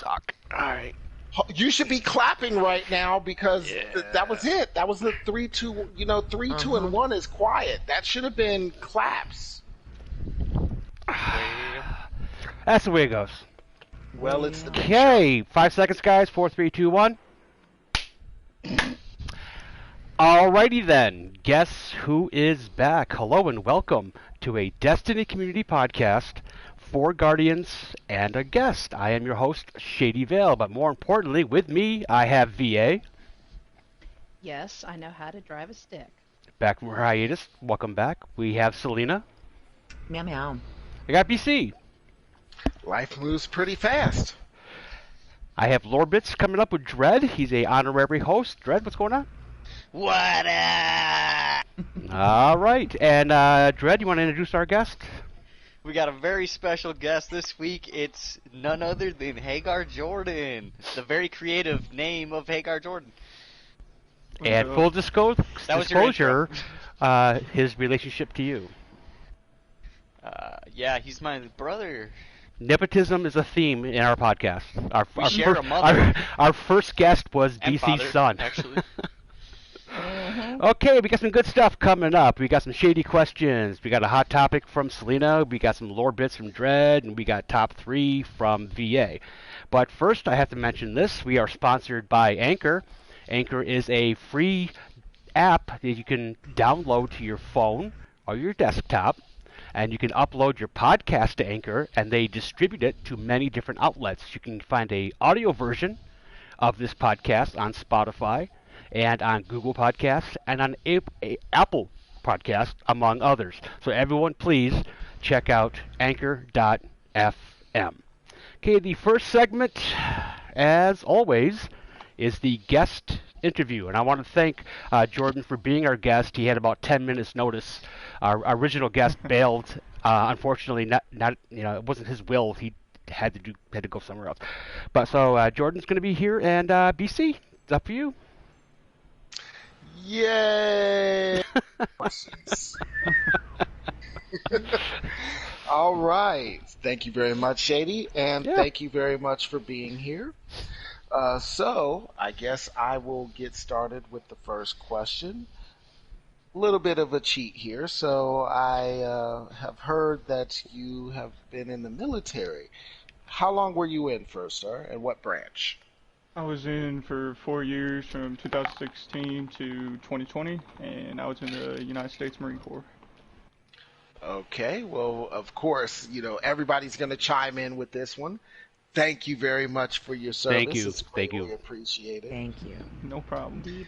suck. All right. You should be clapping right now because that was it. That was the 3-2. 3-2 and 1 is quiet. That should have been claps. That's the way it goes. Well, it's the big Okay, 5 seconds, guys. 4, 3, 2, 1. Alrighty then. Guess who is back? Hello and welcome to a Destiny Community Podcast. 4 Guardians and a guest. I am your host, Shady Vale, but more importantly, with me, I have VA. Yes, I know how to drive a stick. Back from her hiatus. Welcome back. We have Selena. Meow meow. I got BC. Life moves pretty fast. I have Lorbits coming up with Dread. He's a honorary host. Dread, what's going on? What up? All right. And Dread, you want to introduce our guest? We got a very special guest this week. It's none other than Hagar Jordan, the very creative name of Hagar Jordan. And full disclosure, his relationship to you. Yeah, he's my brother. Nepotism is a theme in our podcast. We share a mother. Our first guest was And DC's father, son. actually. Okay, we got some good stuff coming up. We got some shady questions. We got a hot topic from Selena. We got some lore bits from Dread, and we got top 3 from VA. But first, I have to mention this. We are sponsored by Anchor. Anchor is a free app that you can download to your phone or your desktop, and you can upload your podcast to Anchor, and they distribute it to many different outlets. You can find a audio version of this podcast on Spotify, and on Google Podcasts, and on Apple Podcasts, among others. So everyone, please check out Anchor.fm. Okay, the first segment, as always, is the guest interview. And I want to thank Jordan for being our guest. He had about 10 minutes notice. Our original guest bailed. Unfortunately, not it wasn't his will. He had to go somewhere else. But so Jordan's going to be here, and BC, it's up for you. Yay! All right. Thank you very much, Shady, and thank you very much for being here. So, I guess I will get started with the first question. A little bit of a cheat here. So, I have heard that you have been in the military. How long were you in first, sir, and what branch? I was in for 4 years from 2016 to 2020, and I was in the United States Marine Corps. Okay, well, of course, everybody's going to chime in with this one. Thank you very much for your service. Thank you. It's greatly appreciated. Thank you. No problem. Indeed.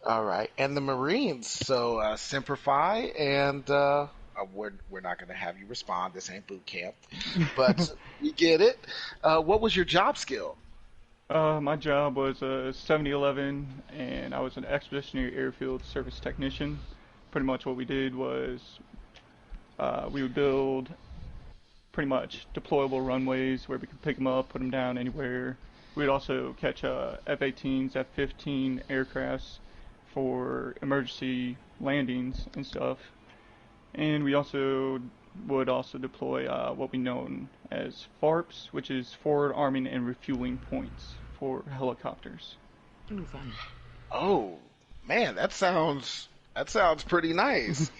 All right, and the Marines. So, Simplify, and we're not going to have you respond. This ain't boot camp, but we get it. What was your job skill? My job was a 7011, and I was an expeditionary airfield service technician. Pretty much what we did was we would build pretty much deployable runways where we could pick them up, put them down anywhere. We'd also catch F-18s, F-15 aircrafts for emergency landings and stuff. And we also would deploy what we know as FARPs, which is forward arming and refueling points for helicopters. Ooh, fun. Oh, man, that sounds pretty nice.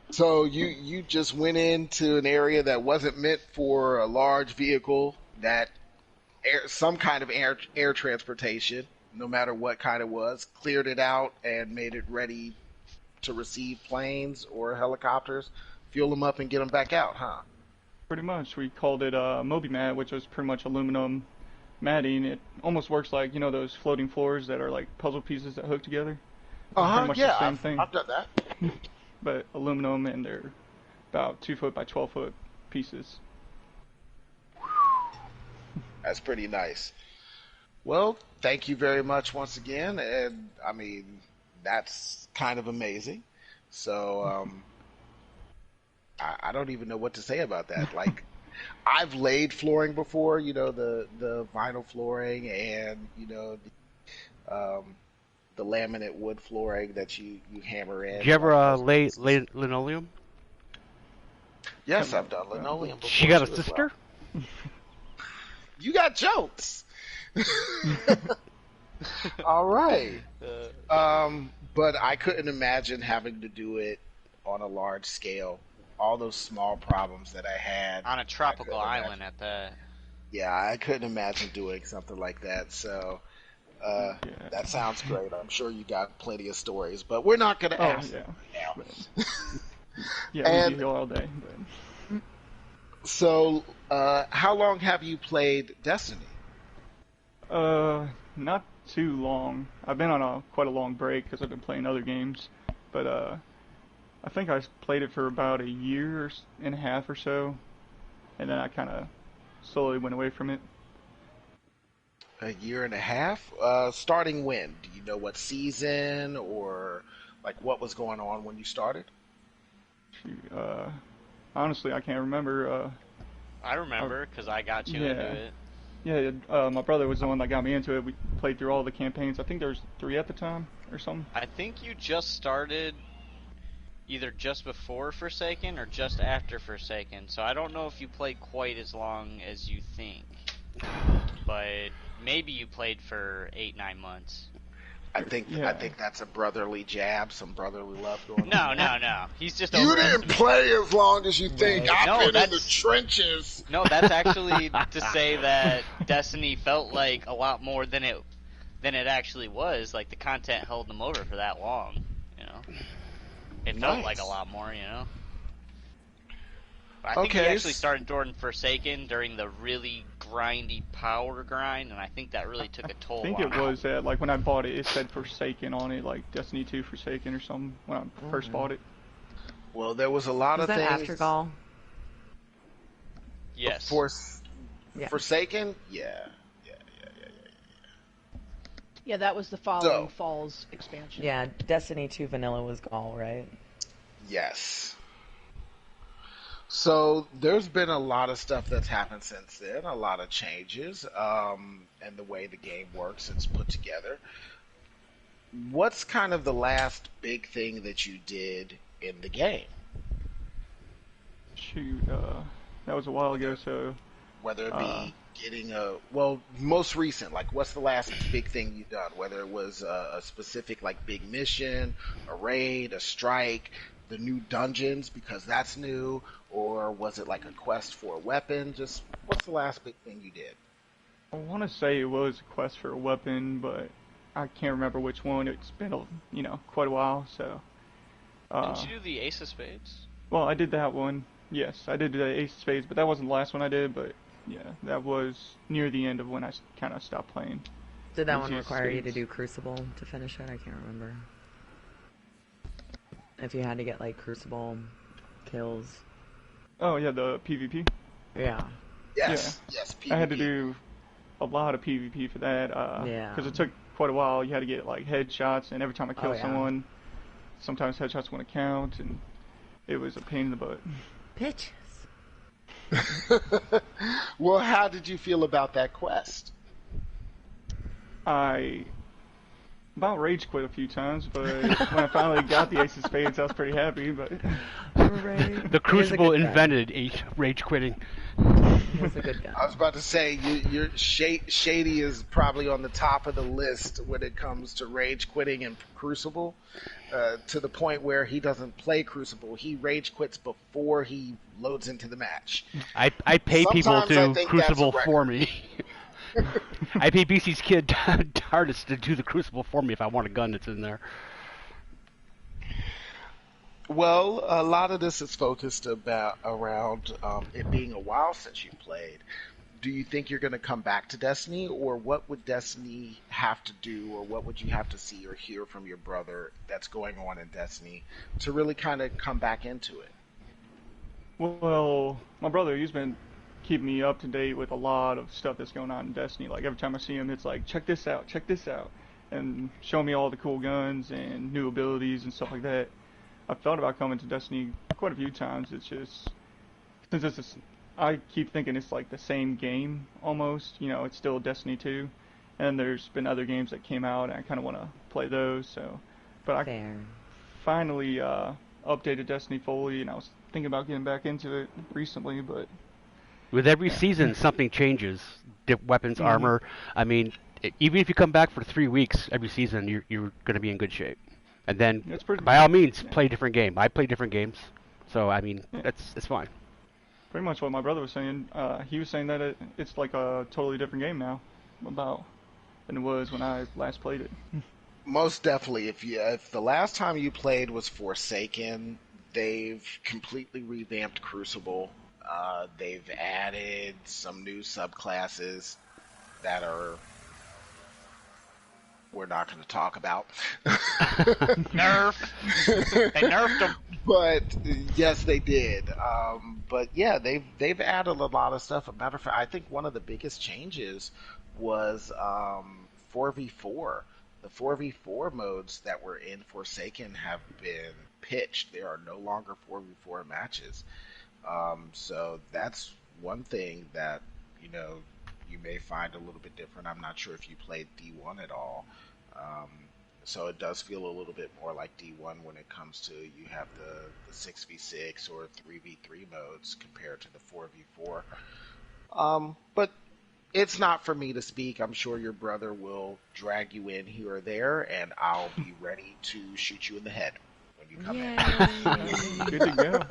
So you just went into an area that wasn't meant for a large vehicle, some kind of air transportation, no matter what kind it was, cleared it out and made it ready to receive planes or helicopters, fuel them up and get them back out, huh? Pretty much. We called it MobiMat, which was pretty much aluminum matting. It almost works like, those floating floors that are like puzzle pieces that hook together. Uh-huh, pretty much yeah, the same thing. I've done that. But aluminum, and they're about 2 foot by 12 foot pieces. That's pretty nice. Well, thank you very much once again, and I mean, that's kind of amazing. So, I don't even know what to say about that. Like, I've laid flooring before, the vinyl flooring and, the laminate wood flooring that you hammer in. Did you ever lay linoleum? Yes, I've done linoleum before. She got a too, as sister? well. You got jokes. All right. But I couldn't imagine having to do it on a large scale. All those small problems that I had. On a tropical island at that. Yeah, I couldn't imagine doing something like that. So that sounds great. I'm sure you got plenty of stories, but we're not going to ask yeah. now. Yeah, we'd be here all day. But... So, how long have you played Destiny? Not too long. I've been on quite a long break because I've been playing other games, but I think I played it for about a year and a half or so, and then I kind of slowly went away from it. A year and a half? Starting when? Do you know what season or like what was going on when you started? Honestly, I can't remember. I remember because I got you into it. Yeah, my brother was the one that got me into it. We played through all the campaigns. I think there was 3 at the time or something. I think you just started either just before Forsaken or just after Forsaken. So I don't know if you played quite as long as you think. But maybe you played for 8-9 months. I think that's a brotherly jab, some brotherly love going on. No. He's just You didn't play as long as you think. Right. I've been in the trenches. No, that's actually to say that Destiny felt like a lot more than it actually was. Like the content held them over for that long, you know. It felt like a lot more, you know. I think he actually started during Forsaken during the really grindy power grind, and I think that really took a toll. I think it was that, like when I bought it, it said Forsaken on it, like Destiny 2 Forsaken or something when I first bought it. Well, there was a lot of things. Was that after Gall? Yes. Forsaken? Yeah. Yeah, that was the following Falls expansion. Yeah, Destiny 2 Vanilla was Gall, right? Yes. So there's been a lot of stuff that's happened since then, a lot of changes, and the way the game works, it's put together. What's kind of the last big thing that you did in the game? Shoot, that was a while ago, so... Whether it be getting most recent, like what's the last big thing you've done? Whether it was a specific, like, big mission, a raid, a strike, the new dungeons, because that's new, or was it like a quest for a weapon? Just, what's the last big thing you did? I want to say it was a quest for a weapon, but I can't remember which one. It's been, quite a while, so... Didn't you do the Ace of Spades? Well, I did that one. Yes, I did the Ace of Spades, but that wasn't the last one I did, but yeah, that was near the end of when I kind of stopped playing. Did that one require you to do Crucible to finish it? I can't remember. If you had to get, like, Crucible kills. Oh, yeah, the PvP? Yeah. Yes, PvP. I had to do a lot of PvP for that, because it took quite a while. You had to get, like, headshots, and every time I killed someone, sometimes headshots wouldn't count, and it was a pain in the butt. Pitches. Well, how did you feel about that quest? I about rage quit a few times, but when I finally got the Ace of Spades, I was pretty happy. But the Crucible invented rage quitting. He's a good guy. I was about to say, Shady is probably on the top of the list when it comes to rage quitting and Crucible, to the point where he doesn't play Crucible. He rage quits before he loads into the match. I pay people to Crucible for me. I pay BC's kid TARDIS to do the Crucible for me if I want a gun that's in there. Well, a lot of this is focused around it being a while since you played. Do you think you're going to come back to Destiny, or what would Destiny have to do, or what would you have to see or hear from your brother that's going on in Destiny to really kind of come back into it? Well, my brother, he's been keeping me up to date with a lot of stuff that's going on in Destiny. Like, every time I see him, it's like, check this out, and show me all the cool guns and new abilities and stuff like that. I've thought about coming to Destiny quite a few times. It's just, since I keep thinking it's like the same game almost. It's still Destiny 2, and there's been other games that came out, and I kind of want to play those. So, but I finally updated Destiny fully, and I was thinking about getting back into it recently. But with every season, something changes. weapons, armor. I mean, even if you come back for 3 weeks every season, you're going to be in good shape. And then, That's pretty. by all means, play a different game. I play different games, so I mean, it's fine. Pretty much what my brother was saying. He was saying that it's like a totally different game now, than it was when I last played it. Most definitely. If the last time you played was Forsaken, they've completely revamped Crucible. They've added some new subclasses that we're not going to talk about. Nerf. They nerfed them. But yes, they did. But yeah, they've added a lot of stuff. As a matter of fact, I think one of the biggest changes was 4v4. The 4v4 modes that were in Forsaken have been pitched. There are no longer 4v4 matches. So that's one thing that, you may find a little bit different. I'm not sure if you played D1 at all. So it does feel a little bit more like D1 when it comes to you have the 6v6 or 3v3 modes compared to the 4v4. But it's not for me to speak. I'm sure your brother will drag you in here or there, and I'll be ready to shoot you in the head when you come in. Good to go.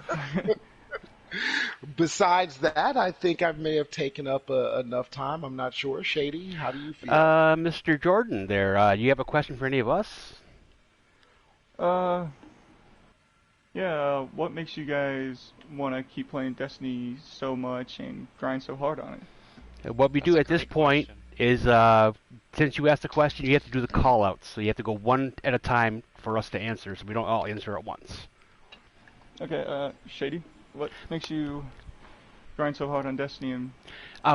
Besides that, I think I may have taken up enough time. I'm not sure. Shady, how do you feel? Mr. Jordan, there. You have a question for any of us? Yeah. What makes you guys want to keep playing Destiny so much and grind so hard on it? What we do at this point is, since you asked the question, you have to do the call-outs. So you have to go one at a time for us to answer, so we don't all answer at once. Okay, Shady, what makes you grind so hard on Destiny? And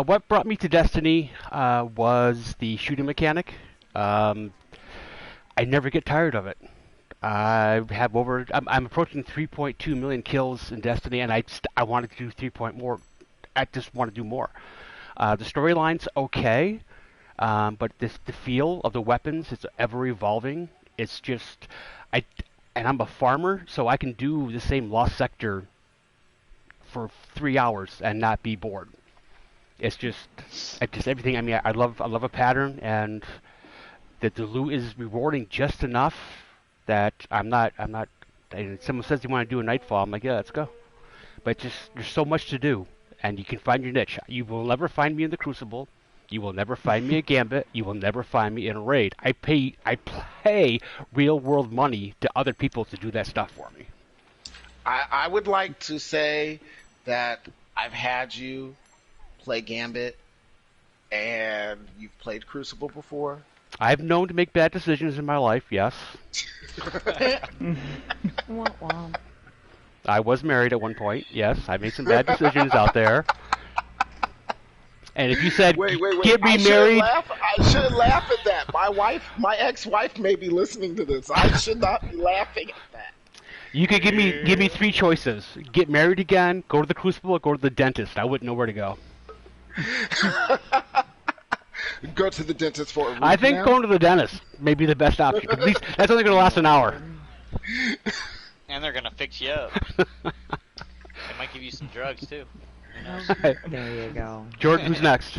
what brought me to Destiny was the shooting mechanic. I never get tired of it. I have I'm approaching 3.2 million kills in Destiny, and I wanted to do 3 more. I just want to do more. The storyline's okay, but the feel of the weapons is ever evolving. It's just, and I'm a farmer, so I can do the same Lost Sector for 3 hours and not be bored. It's just everything. I mean, I love a pattern, and that the loot is rewarding just enough that I'm not. And someone says they want to do a Nightfall, I'm like, yeah, let's go. But there's so much to do, and you can find your niche. You will never find me in the Crucible. You will never find me a Gambit. You will never find me in a raid. I pay real world money to other people to do that stuff for me. I would like to say that I've had you play Gambit, and you've played Crucible before. I've known to make bad decisions in my life, yes. Wah, wah. I was married at one point, yes. I made some bad decisions out there. And if you said, wait. get me I married... I shouldn't laugh at that. My ex-wife may be listening to this. I should not be laughing at that. You could give me 3 choices. Get married again, go to the Crucible, or go to the dentist. I wouldn't know where to go. Go to the dentist for a root I think canal? going to the dentist may be the best option. At least that's only going to last an hour. And they're gonna fix you up. They might give you some drugs too. There you go. Jordan, who's next?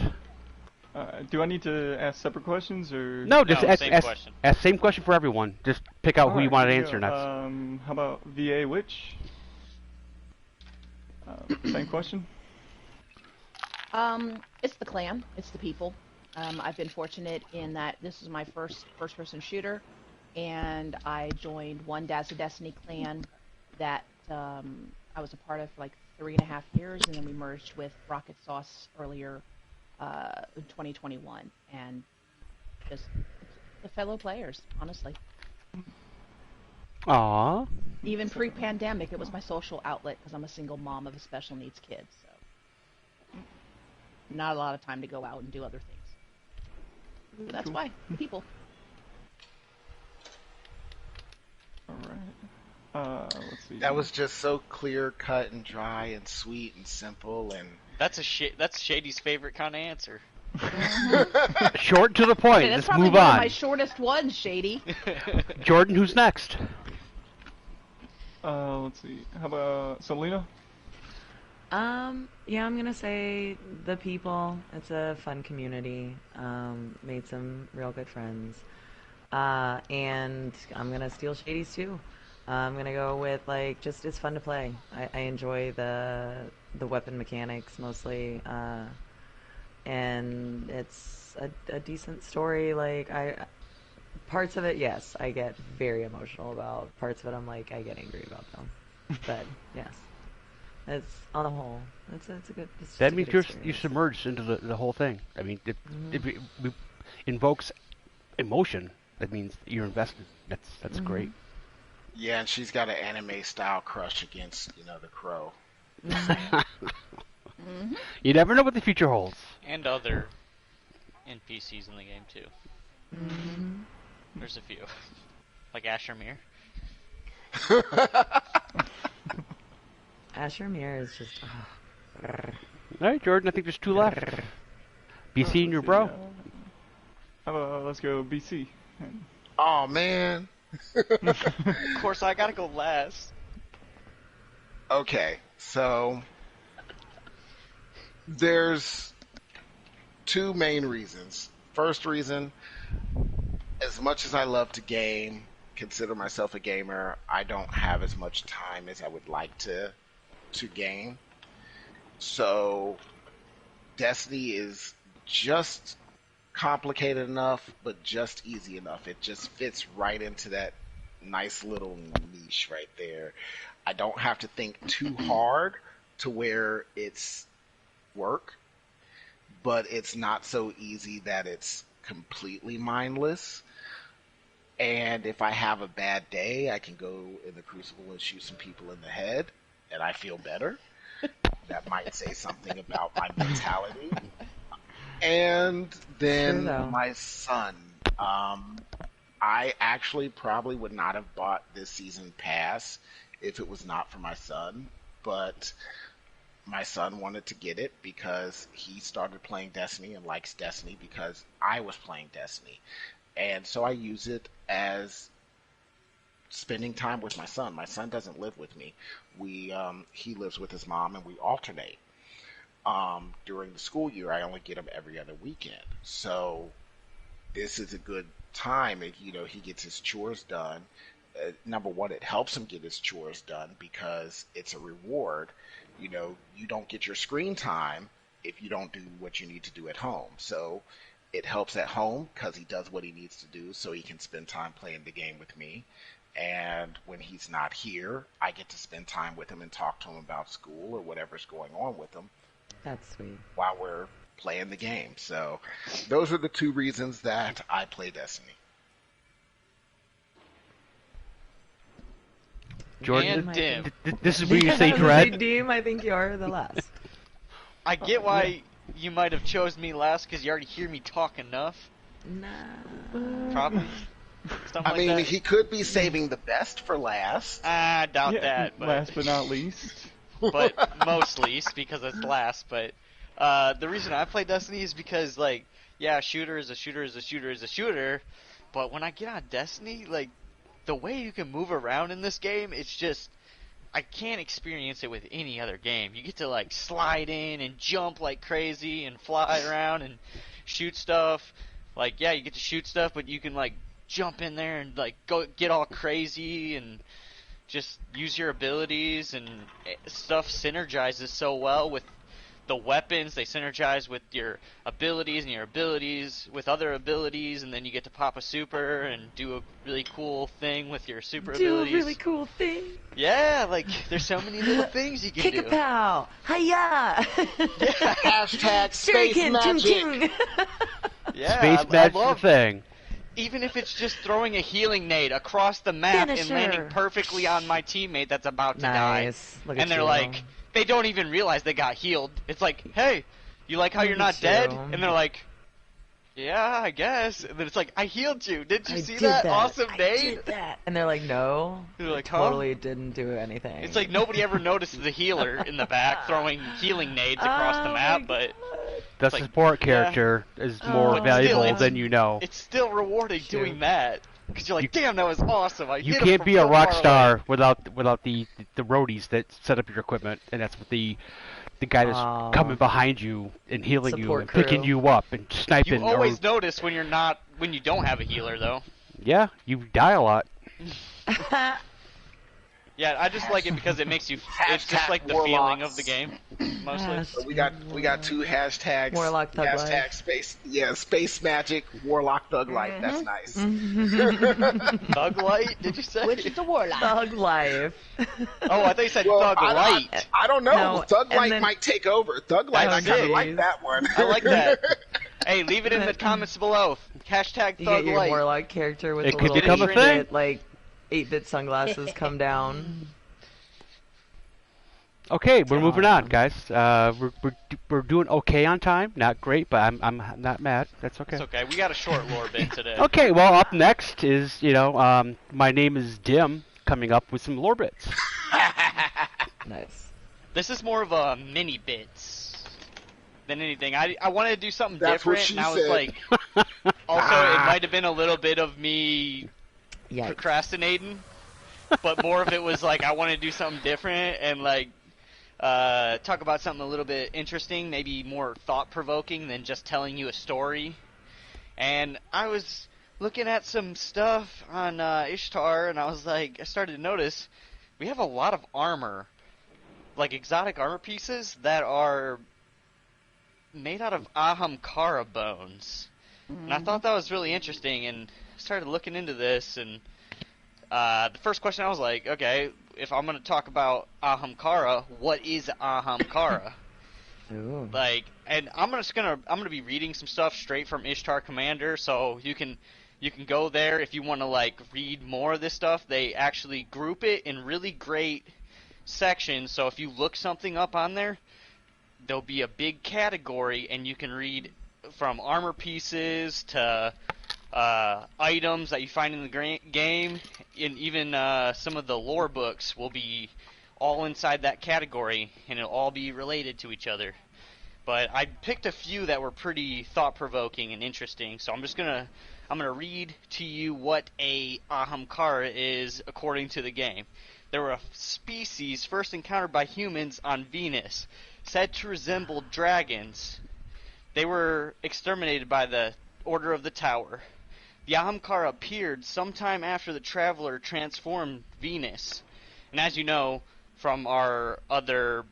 do I need to ask separate questions or? No, just No, same question. ask same question for everyone. Just pick out who you want to answer next. How about VA Witch? Same question. It's the clan. It's the people. I've been fortunate in that this is my first-person shooter, and I joined one Dazzle Destiny clan that I was a part of for like 3.5 years, and then we merged with Rocket Sauce earlier in 2021, and just the fellow players, honestly. Aww. Even pre-pandemic, it was my social outlet because I'm a single mom of a special needs kid, so not a lot of time to go out and do other things. So that's why people. All right. Let's see. That was just so clear, cut, and dry, and sweet, and simple, and That's Shady's favorite kind of answer. Short to the point. Hey, that's Let's probably move one on. of my shortest ones, Shady. Jordan, who's next? Let's see. How about Selena? Yeah, I'm gonna say the people. It's a fun community. Made some real good friends. And I'm gonna steal Shady's too. I'm gonna go with like just it's fun to play. I enjoy the weapon mechanics mostly. And it's a decent story. Like parts of it, yes, I get very emotional about. Parts of it, I'm like, I get angry about them. But yes, it's on the whole, it's a good. It's That just a means good you experience. submerged into the whole thing. I mean, it invokes emotion. That means you're invested. That's great. Yeah, and she's got an anime style crush against, the crow. You never know what the future holds. And other NPCs in the game too. There's a few, like Asher Mir. Asher Mir is just. All right, Jordan. I think there's 2 left. BC and your bro. How about let's go BC. Oh man. Of course, I gotta go last. Okay, so there's 2 main reasons. First reason, as much as I love to game, consider myself a gamer, I don't have as much time as I would like to game. So Destiny is just complicated enough, but just easy enough. It just fits right into that nice little niche right there. I don't have to think too hard to where it's work, but it's not so easy that it's completely mindless. And if I have a bad day, I can go in the Crucible and shoot some people in the head, and I feel better. That might say something about my mentality. And then my son. I actually probably would not have bought this season pass if it was not for my son, but my son wanted to get it because he started playing Destiny and likes Destiny because I was playing Destiny. And so I use it as spending time with my son. My son doesn't live with me. He lives with his mom and we alternate. During the school year, I only get him every other weekend. So this is a good time. He gets his chores done. Number one, it helps him get his chores done because it's a reward. You don't get your screen time if you don't do what you need to do at home. So it helps at home because he does what he needs to do so he can spend time playing the game with me. And when he's not here, I get to spend time with him and talk to him about school or whatever's going on with him. That's sweet. While we're playing the game. So those are the 2 reasons that I play Destiny. Jordan, And Dim. this is where you say dread. Dim, I think you're the last. I get why you might have chose me last because you already hear me talk enough. Nah. Probably. Stuff like I mean, that. he could be saving the best for last. I doubt Yeah, that. But, last but not least. but most least because it's last. But the reason I play Destiny is because, like, yeah, shooter is a shooter is a shooter is a shooter. But when I get on Destiny, like, the way you can move around in this game, it's just, I can't experience it with any other game. You get to, like, slide in and jump like crazy and fly around and shoot stuff. Like, yeah, you get to shoot stuff, but you can, like, jump in there and, like, go get all crazy and just use your abilities, and stuff synergizes so well with the weapons. They synergize with your abilities and your abilities with other abilities, and then you get to pop a super and do a really cool thing with your super abilities. Do a really cool thing. Yeah, like, there's so many little things you can Kick do. a pow. Hiya. Hashtag space Shuriken, magic. chung, chung. Yeah, Space I magic's love the thing. even if it's just throwing a healing nade across the map and Finisher. landing perfectly on my teammate that's about to die. Nice. Look And at they're you. like, they don't even realize they got healed. It's like, hey, you like how Look you're at not dead? you. And they're like, yeah, I guess. And then it's like, I healed you. Did you I see did that awesome I nade? did that. And they're like, no. They're like, I huh? totally didn't do anything. It's like nobody ever noticed the healer in the back throwing healing nades across the Oh map, my but God. The like, support yeah. character is more Oh, valuable still, than you know. it's still rewarding Shoot. doing that. Because you're like, damn, that was awesome. I You hit him can't from be a so rock far star away. without the roadies that set up your equipment, and that's what the the guy that's Aw. coming behind you and healing you Support and picking crew. you up and sniping. You always notice when you don't have a healer though. Yeah, you die a lot. Yeah, I just like it because it makes you. It's just like the feeling of the game, mostly. So we got two hashtags. Warlock Thug hashtag Life. space magic Warlock Thug Life. That's nice. Thug Light? Did you say? Which is the warlock. Thug life. Oh, I thought you said Well, Thug Light. I don't know. No, Thug and Light then- might take over. Thug Light, I kind of jeez. like that one. I like that. Hey, leave it in the comments below. Hashtag You Thug get your Light. Warlock character with It the could little become a 8-bit, thing. like 8-bit sunglasses come down. Okay, we're moving on, guys. We're doing okay on time. Not great, but I'm not mad. That's okay. It's okay. We got a short lore bit today. Okay, well, up next is, my name is Dim, coming up with some lore bits. Nice. This is more of a mini bits than anything. I wanted to do something That's what different, she and I was said. like, also it might have been a little bit of me Yikes. procrastinating, but more of it was like I wanted to do something different and like talk about something a little bit interesting, maybe more thought-provoking than just telling you a story. And I was looking at some stuff on Ishtar, and I was like, I started to notice we have a lot of armor, like exotic armor pieces that are made out of Ahamkara bones. And I thought that was really interesting, and started looking into this, and the first question I was like, okay, if I'm going to talk about Ahamkara, what is Ahamkara? Ooh. Like, and I'm gonna be reading some stuff straight from Ishtar Commander, so you can go there if you want to like read more of this stuff. They actually group it in really great sections, so if you look something up on there, there'll be a big category, and you can read from armor pieces to items that you find in the game, and even some of the lore books will be all inside that category, and it'll all be related to each other. But I picked a few that were pretty thought-provoking and interesting, so I'm gonna read to you what a Ahamkara is according to the game. They were a species first encountered by humans on Venus, said to resemble dragons. They were exterminated by the Order of the Tower. The Ahamkara appeared sometime after the Traveler transformed Venus. And as you know from our other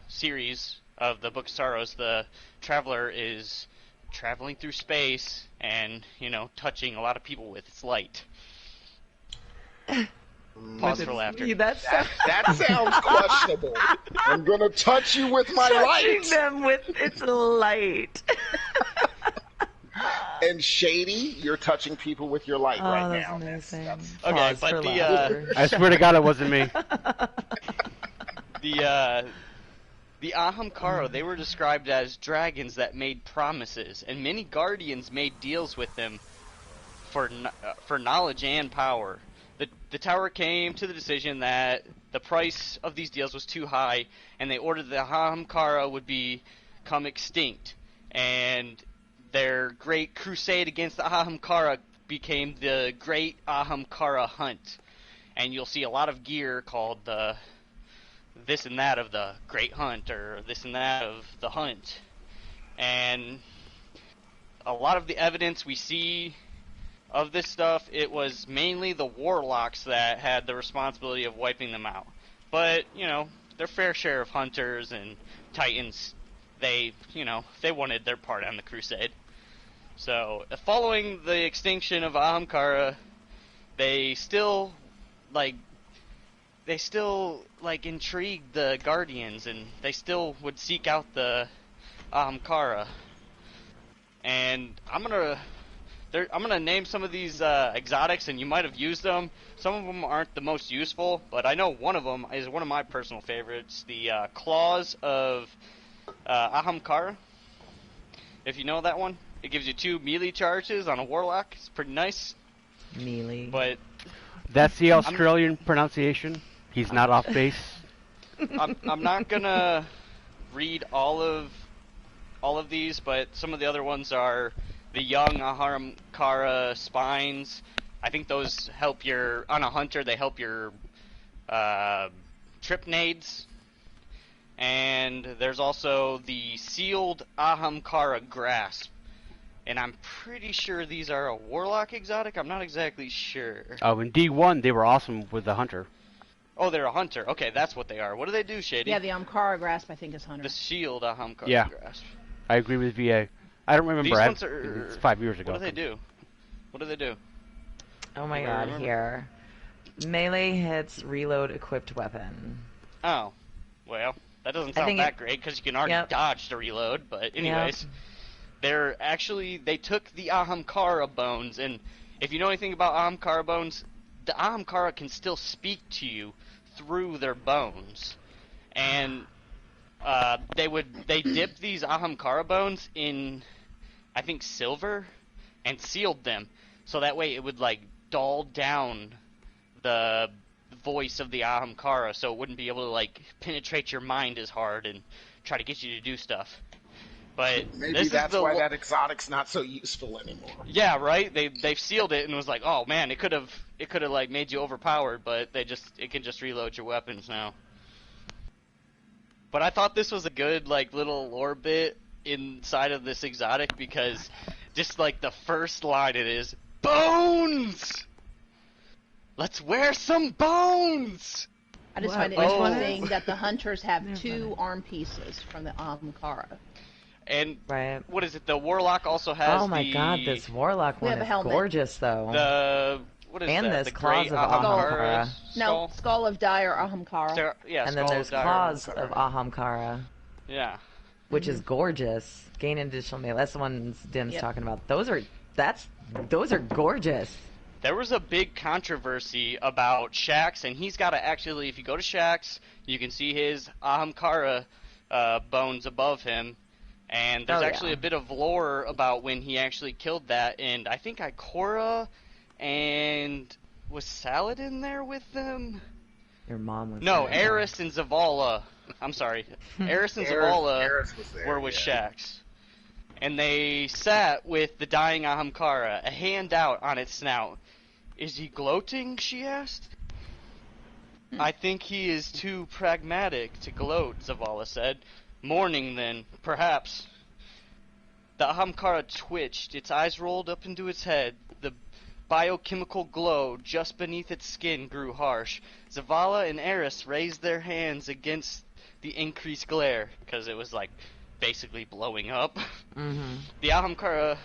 series of the Book of Sorrows, the Traveler is traveling through space and, touching a lot of people with its light. Pause for laughter. Yeah, that's That sounds questionable. I'm gonna touch you with my touching light. them with its light. And Shady, you're touching people with your light Oh, right that's now. amazing. Okay, Pause but for the, laughter. I swear to God, it wasn't me. The Ahamkara, they were described as dragons that made promises, and many guardians made deals with them for knowledge and power. The tower came to the decision that the price of these deals was too high, and they ordered the Ahamkara would become extinct. And their great crusade against the Ahamkara became the Great Ahamkara Hunt. And you'll see a lot of gear called the this and that of the Great Hunt, or this and that of the Hunt. And a lot of the evidence we see of this stuff, it was mainly the warlocks that had the responsibility of wiping them out. But, their fair share of hunters and titans, they wanted their part on the crusade. So, following the extinction of Ahamkara, they still intrigued the Guardians, and they still would seek out the Ahamkara. And I'm gonna name some of these exotics, and you might have used them. Some of them aren't the most useful, but I know one of them is one of my personal favorites, the Claws of Ahamkara. If you know that one, it gives you 2 melee charges on a warlock. It's pretty nice. Melee. But That's the Australian pronunciation. He's not off base. I'm not gonna read all of these, but some of the other ones are the young Ahamkara spines. I think those help on a hunter, they help your trip nades. And there's also the sealed Ahamkara grasp. And I'm pretty sure these are a warlock exotic. I'm not exactly sure. Oh, in D1 they were awesome with the hunter. Oh, they're a hunter. Okay, that's what they are. What do they do, Shady? Yeah, the Amkara grasp I think is hunter. The shield Ahamkara Yeah. grasp. I agree with VA. I don't remember. These ones It's 5 years ago. What do they do? What do they do? Oh my I god, remember. here. Melee hits reload equipped weapon. Oh, well, that doesn't I sound think that great because you can already Yep. dodge the reload. But anyways, they took the Ahamkara bones, and if you know anything about Ahamkara bones, the Ahamkara can still speak to you through their bones, and they dipped these Ahamkara bones in, I think, silver, and sealed them, so that way it would like dull down the voice of the Ahamkara, so it wouldn't be able to like penetrate your mind as hard and try to get you to do stuff. But Maybe this that's is the why that exotic's not so useful anymore. yeah, right. They've sealed it and was like, oh man, it could have like made you overpowered, but it can just reload your weapons now. But I thought this was a good like little lore bit inside of this exotic because just like the first line it is bones. Let's wear some bones. I just What? find it Which one interesting is? that the hunters have Never 2 mind. arm pieces from the Amkara. And Right. what is it? The warlock also has Oh my the, god, this warlock We one have a is helmet. gorgeous though. the what is And that? there's The claws great of Ahamkara Ahamkara. No, skull? Skull of Dire Ahamkara. Yeah, and then skull there's of dire claws Ahamkara. of Ahamkara, Yeah. which is gorgeous. Gain additional melee. That's the ones Dim's Yep. talking about. Those are gorgeous. There was a big controversy about Shaxx, and he's got to actually, if you go to Shaxx, you can see his Ahamkara bones above him, and there's Oh, yeah. actually a bit of lore about when he actually killed that, and I think Ikora and was Saladin there with them? Your mom was No, there. Eris and Zavala. I'm sorry. Eris and Zavala Eris was there, were with yeah. Shaxx. And they sat with the dying Ahamkara, a hand out on its snout. Is he gloating, she asked. I think he is too pragmatic to gloat, Zavala said. Mourning then, perhaps. The Ahamkara twitched, its eyes rolled up into its head. The biochemical glow just beneath its skin grew harsh. Zavala and Eris raised their hands against the increased glare, because it was like basically blowing up. Mm-hmm. The Ahamkara.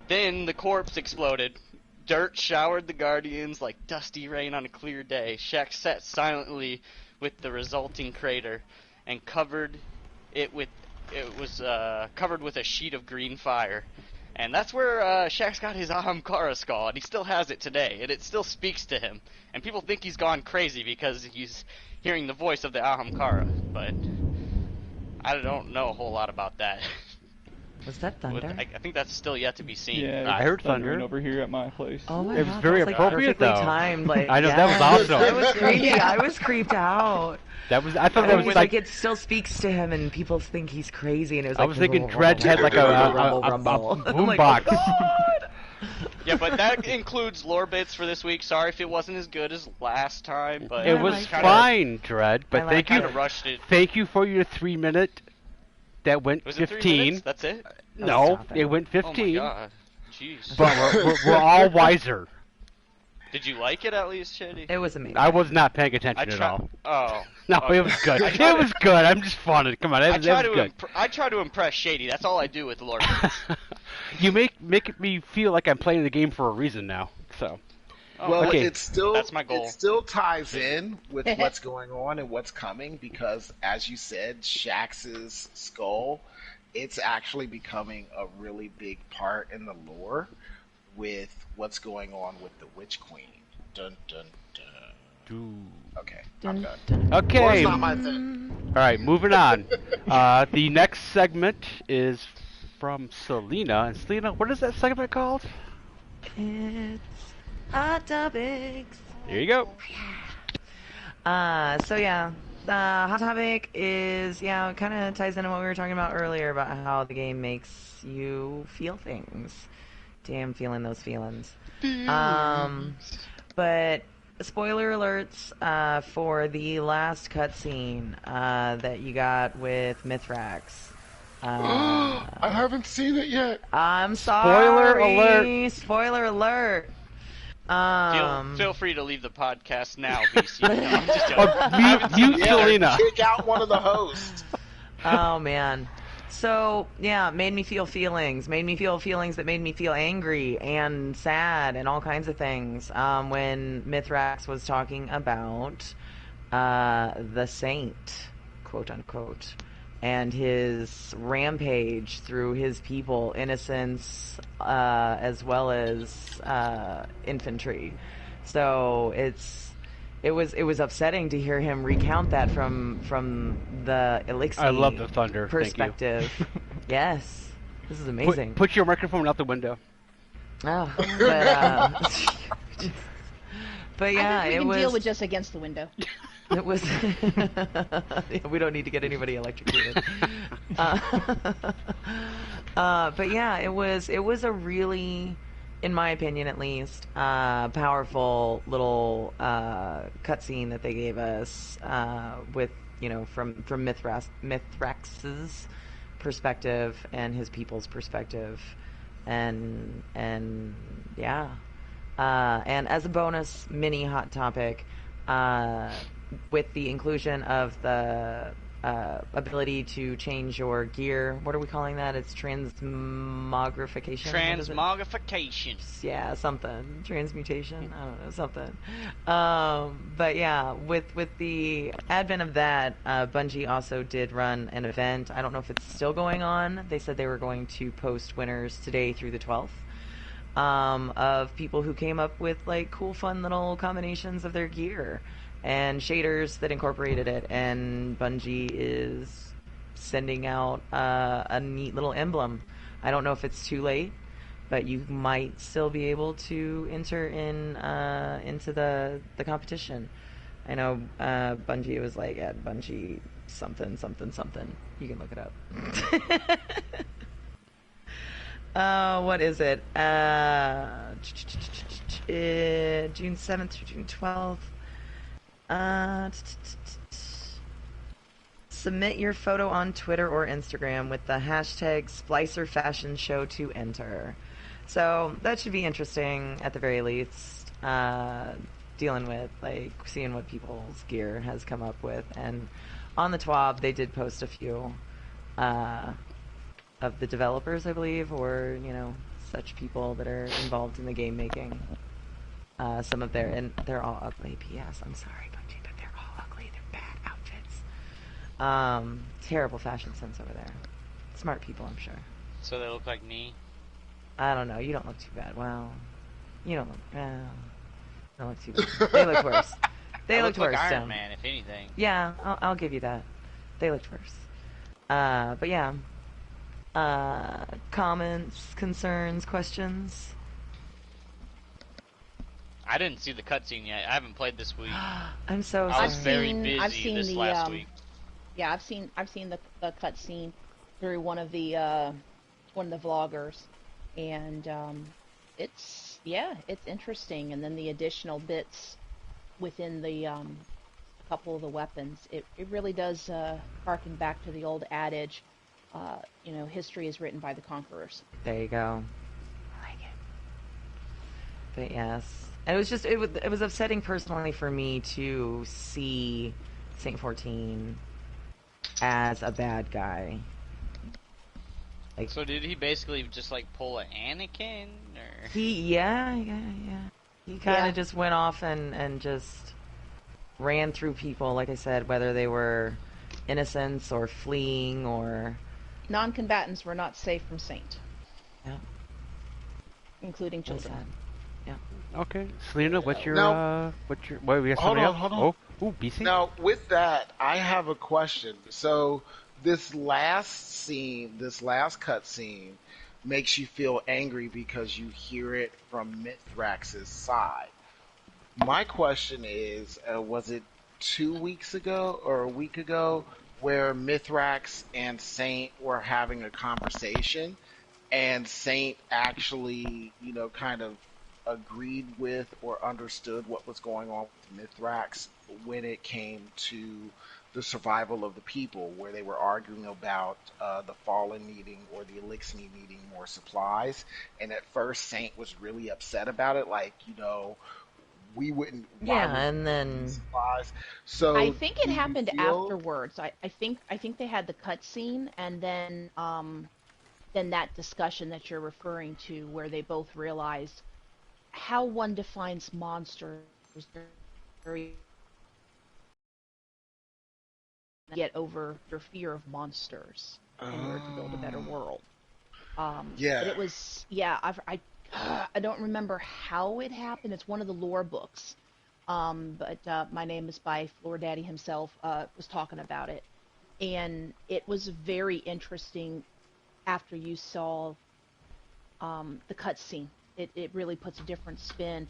Then the corpse exploded. Dirt showered the Guardians like dusty rain on a clear day. Shaxx sat silently with the resulting crater and covered it with. It was covered with a sheet of green fire. And that's where Shaxx got his Ahamkara skull, and he still has it today, and it still speaks to him. And people think he's gone crazy because he's hearing the voice of the Ahamkara, but I don't know a whole lot about that. Was that thunder? I think that's still yet to be seen. Yeah, I heard it's thundering thunder. over here at my place. Oh my It was god, very that was, like, appropriate, perfectly though. timed. Like, I know, that was yes. awesome. That was creepy. Yeah. I was creeped out. That was. I thought And that it was like like. it still speaks to him, and people think he's crazy. And it was I like was thinking rumble, Dredge had like a rumble, rumble. I'm like, boombox. oh god! Yeah, but that includes lore bits for this week. Sorry if it wasn't as good as last time, but It I was like kinda, fine, Dred. But I thank you, Kind of rushed it. thank you for your 3-minute. That went Was it 3 15. minutes? That's it? No, Stop it. it went Oh my 15. god. Jeez. But we're all wiser. Did you like it at least, Shady? It was amazing. I was not paying attention at all. Oh. No, okay. it was good. I It try to- was good. I'm just funny. Come on, it was good. I try to impress Shady. That's all I do with lore. You make me feel like I'm playing the game for a reason now. So Oh, Well, okay. it's still That's my goal. It still ties in with what's going on and what's coming because, as you said, Shaxx's skull, it's actually becoming a really big part in the lore with what's going on with the Witch Queen. Dun dun dun. Okay, I'm done. Lore's okay. not All my thing. right, moving on. The next segment is from Selena. And Selena, what is that segment called? It's hot topics. There you go. So yeah, the hot topic is it kind of ties into what we were talking about earlier about how the game makes you feel things. Damn, feeling those feelings. But spoiler alerts for the last cutscene that you got with Mithrax. I haven't seen it yet. I'm Spoiler sorry. alert. Spoiler alert. Feel free to leave the podcast now, BC. No, I'm just joking. Mute Yeah, Selena. kick out one of the hosts. Oh man. So yeah, made me feel feelings. Made me feel feelings that made me feel angry and sad and all kinds of things. When Mithrax was talking about the saint, quote unquote, and his rampage through his people, innocents as well as infantry. So it was upsetting to hear him recount that from the Elixir I love the thunder. perspective. Yes, this is amazing. Put your microphone out the window. Oh, but yeah, I think we it can was. deal with just against the window. It was. We don't need to get anybody electrocuted. But yeah, it was a really, in my opinion at least, powerful little cutscene that they gave us with from Mithrax's perspective and his people's perspective, and yeah, and as a bonus mini hot topic. With the inclusion of the ability to change your gear. What are we calling that? It's transmogrification? Transmogrification. Yeah, something. Transmutation? I don't know, something. But yeah, with the advent of that, Bungie also did run an event. I don't know if it's still going on. They said they were going to post winners today through the 12th. Of people who came up with like cool, fun little combinations of their gear and shaders that incorporated it, and Bungie is sending out a neat little emblem. I don't know if it's too late, but you might still be able to enter into the competition. I know Bungie was like at Bungie something. You can look it up. What is it? June 7th through June 12th. Submit your photo on Twitter or Instagram with the hashtag SplicerFashionShow to enter. So that should be interesting at the very least. Dealing with like seeing what people's gear has come up with, and on the TWAB they did post a few of the developers, I believe, or such people that are involved in the game making. Some of their, and they're all ugly. P.S. I'm sorry, Bungie, but they're all ugly. They're bad outfits. Terrible fashion sense over there. Smart people, I'm sure. So they look like me? I don't know. You don't look too bad. Well, you don't look. Don't look too bad. They looked worse. They looked like worse. Iron Man, if anything. Yeah, I'll give you that. They looked worse. But yeah. Comments, concerns, questions. I didn't see the cutscene yet. I haven't played this week. I'm so I was sorry. very I've busy seen this the, last week. Yeah, I've seen the cutscene through one of the vloggers, and it's interesting. And then the additional bits within the couple of the weapons, it really does harken back to the old adage, history is written by the conquerors. There you go. I like it. But yes, and it was upsetting personally for me to see Saint 14 as a bad guy. Like, So did he basically just like pull a Anakin, or? yeah. He kind of Yeah. just went off and just ran through people, like I said, whether they were innocents or fleeing or. Non-combatants were not safe from Saint, Yeah. including Well children. said. Okay, Selena, what's your Now- what we got Hold somebody on, else? hold on. Oh, BC. Now, with that, I have a question. So, this last cutscene, makes you feel angry because you hear it from Mithrax's side. My question is, was it 2 weeks ago or a week ago where Mithrax and Saint were having a conversation, and Saint actually, kind of agreed with or understood what was going on with Mithrax when it came to the survival of the people, where they were arguing about the Fallen needing or the Elixir needing more supplies. And at first, Saint was really upset about it, like, we wouldn't. Why Yeah, would and we then need supplies? So, I think it do you happened feel? afterwards. I think they had the cutscene, and then that discussion that you're referring to, where they both realized how one defines monsters, very get over your fear of monsters in order to build a better world. But Yeah. it was, yeah, I don't remember how it happened. It's one of the lore books. But My Name is by Floor Daddy himself was talking about it, and it was very interesting after you saw the cutscene. It really puts a different spin.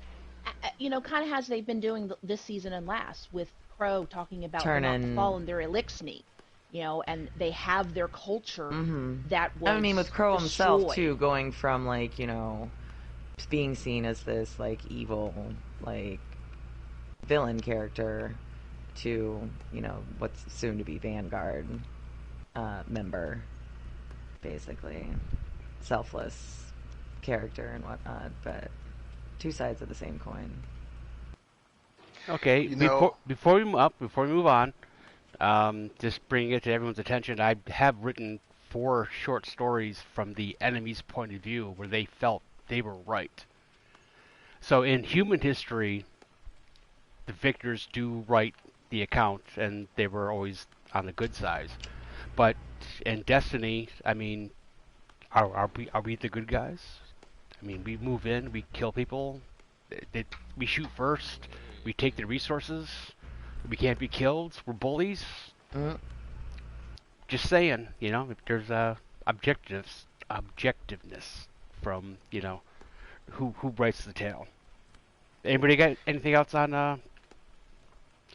Kind of as they've been doing this season and last, with Crow talking about they're not the turning. Fallen, they're Elixni, and they have their culture that I mean, was with Crow himself destroyed. too, going from like being seen as this like evil like villain character to what's soon to be Vanguard member, basically selfless character and whatnot, but two sides of the same coin. Okay, You know, before we move on, just bringing it to everyone's attention, I have written 4 short stories from the enemy's point of view where they felt they were right. So in human history, the victors do write the account, and they were always on the good side. But in Destiny, I mean, are we the good guys? I mean, we move in, we kill people, we shoot first, we take the resources, we can't be killed, we're bullies. Mm. Just saying, if there's objectiveness from who writes the tale. Anybody got anything else on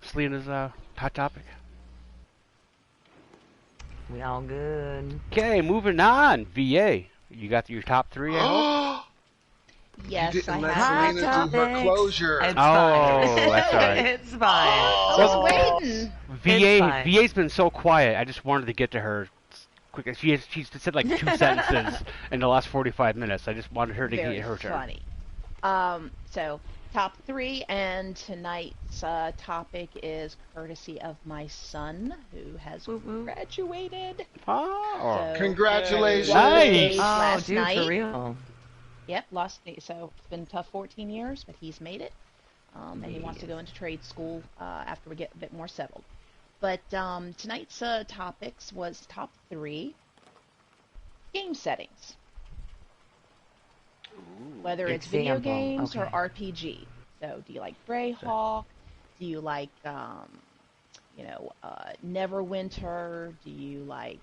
Selena's hot topic? We all good. Okay, moving on. VA, you got your top 3, I hope. you Yes, I didn't let have. Selena Hot do her topics. closure. It's Oh, fine. that's all right. It's fine. I was waiting. It's fine. VA's been so quiet. I just wanted to get to her quick. She's said like 2 sentences in the last 45 minutes. I just wanted her to Very get her turn. funny. So top 3, and tonight's topic is courtesy of my son, who has Woo woo. Oh, graduated. So, Congratulations. Nice. Oh, Oh, last dude, night. for real. Yep, so it's been a tough 14 years, but he's made it. And he wants to go into trade school after we get a bit more settled. But tonight's topics was top 3 game settings. Whether it's video Example, games or okay. RPG. So, do you like Greyhawk? Do you like, Neverwinter? Do you like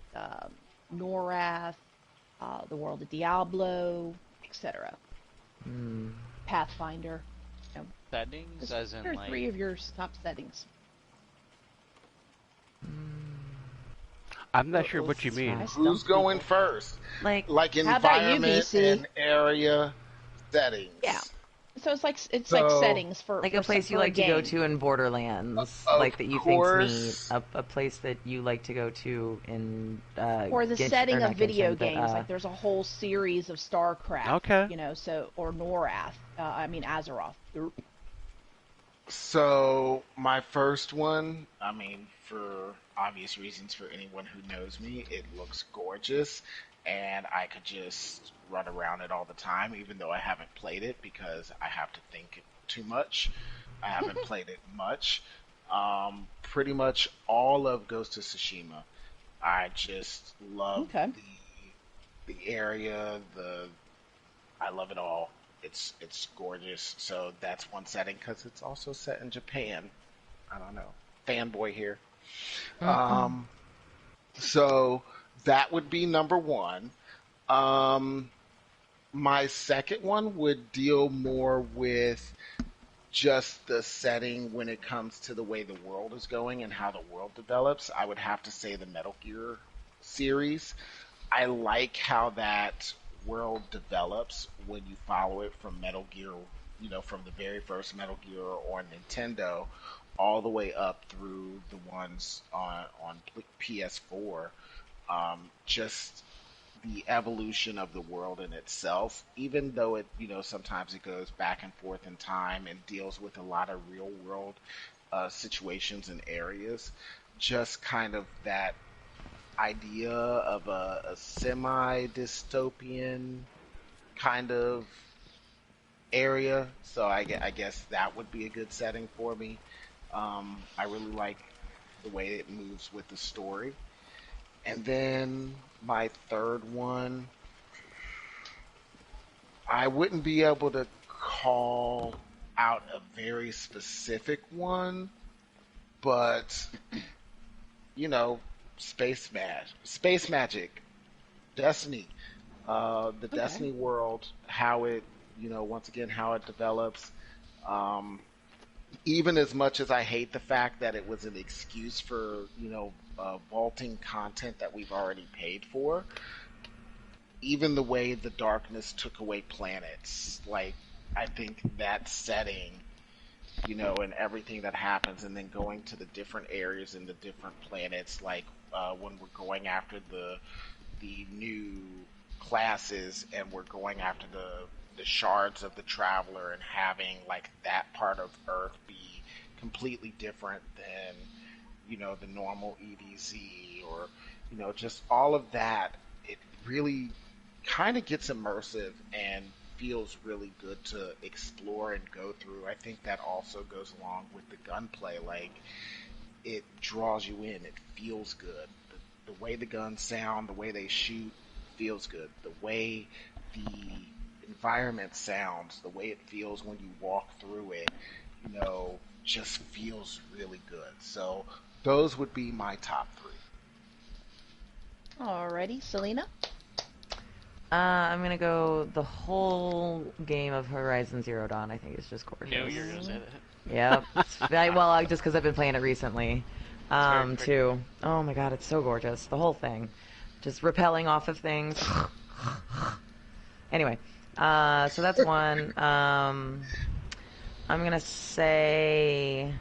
Norath? The World of Diablo, etc. Pathfinder. Settings, Just as in here are like 3 of your top settings. I'm not sure what you mean. I Who's stumped going people. first? Like, Like How about you, environment BC? and area settings. Yeah. So it's like So, settings for like for a place you for a like to go game. to in Borderlands, Of like that you think's course. neat. A place that you like to go to in Or the setting of not video Genshin, but, games, like there's a whole series of StarCraft. Okay. Or Norath. Azeroth. So my first one, I mean, for obvious reasons, for anyone who knows me, it looks gorgeous, and I could just run around it all the time, even though I haven't played it because I have to think too much. I haven't played it much. Pretty much all of Ghost of Tsushima. I just love Okay. the area, I love it all. It's gorgeous. So that's one setting because it's also set in Japan. I don't know, fanboy here. So that would be number 1. My second one would deal more with just the setting when it comes to the way the world is going and how the world develops. I would have to say the Metal Gear series. I like how that world develops when you follow it from Metal Gear from the very first Metal Gear on Nintendo, all the way up through the ones on PS4. Just the evolution of the world in itself, even though it, sometimes it goes back and forth in time and deals with a lot of real world situations and areas, just kind of that idea of a semi dystopian kind of area. So I guess that would be a good setting for me. I really like the way it moves with the story. And then my third one, I wouldn't be able to call out a very specific one, but Space Magic, Destiny, the Destiny world, how it, once again, how it develops. Even as much as I hate the fact that it was an excuse for, vaulting content that we've already paid for, even the way the darkness took away planets, like, I think that setting, and everything that happens, and then going to the different areas and the different planets, like when we're going after the new classes and we're going after the shards of the Traveler and having like that part of Earth be completely different than the normal EDZ, or just all of that. It really kind of gets immersive and feels really good to explore and go through. I think that also goes along with the gunplay. Like, it draws you in. It feels good. The way the guns sound, the way they shoot, feels good. The way the environment sounds, the way it feels when you walk through it, just feels really good. So those would be my top three. Alrighty, Selena? I'm gonna go the whole game of Horizon Zero Dawn. I think it's just gorgeous. Knew you were gonna say that. Yep. Just because I've been playing it recently, too. Oh my god, it's so gorgeous. The whole thing, just rappelling off of things. Anyway, so that's one. I'm gonna say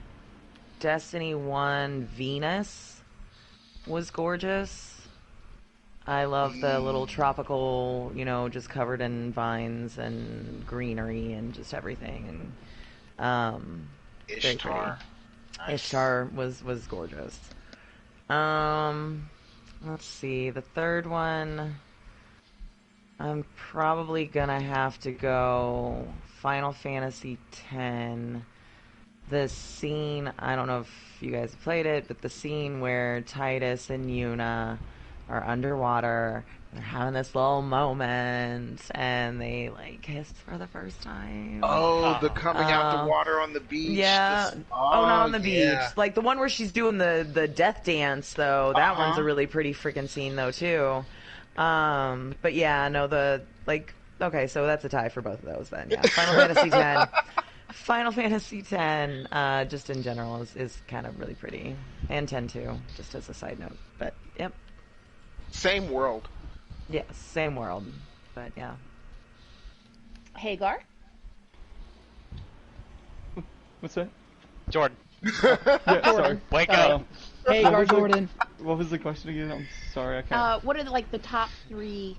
Destiny 1 Venus was gorgeous. I love the little tropical, just covered in vines and greenery and just everything. And Ishtar. Nice. Ishtar was gorgeous. Let's see. The third one, I'm probably gonna have to go Final Fantasy X. The scene, I don't know if you guys have played it, but the scene where Titus and Yuna are underwater, they're having this little moment, and they kiss for the first time. Oh, the coming out the water on the beach. Yeah. Not on the beach. Like the one where she's doing the death dance, though. That one's a really pretty freaking scene, though, too. But yeah, no, okay, so that's a tie for both of those then. Yeah, Final Fantasy X. Final Fantasy X, just in general, is kind of really pretty, and 10 too, just as a side note. But yep. Same world. Yes, same world, but yeah. Hagar? What's that? Jordan. Yeah, sorry. Wake up. Hagar Jordan. What was the question again? I'm sorry, I can't. What are the top 3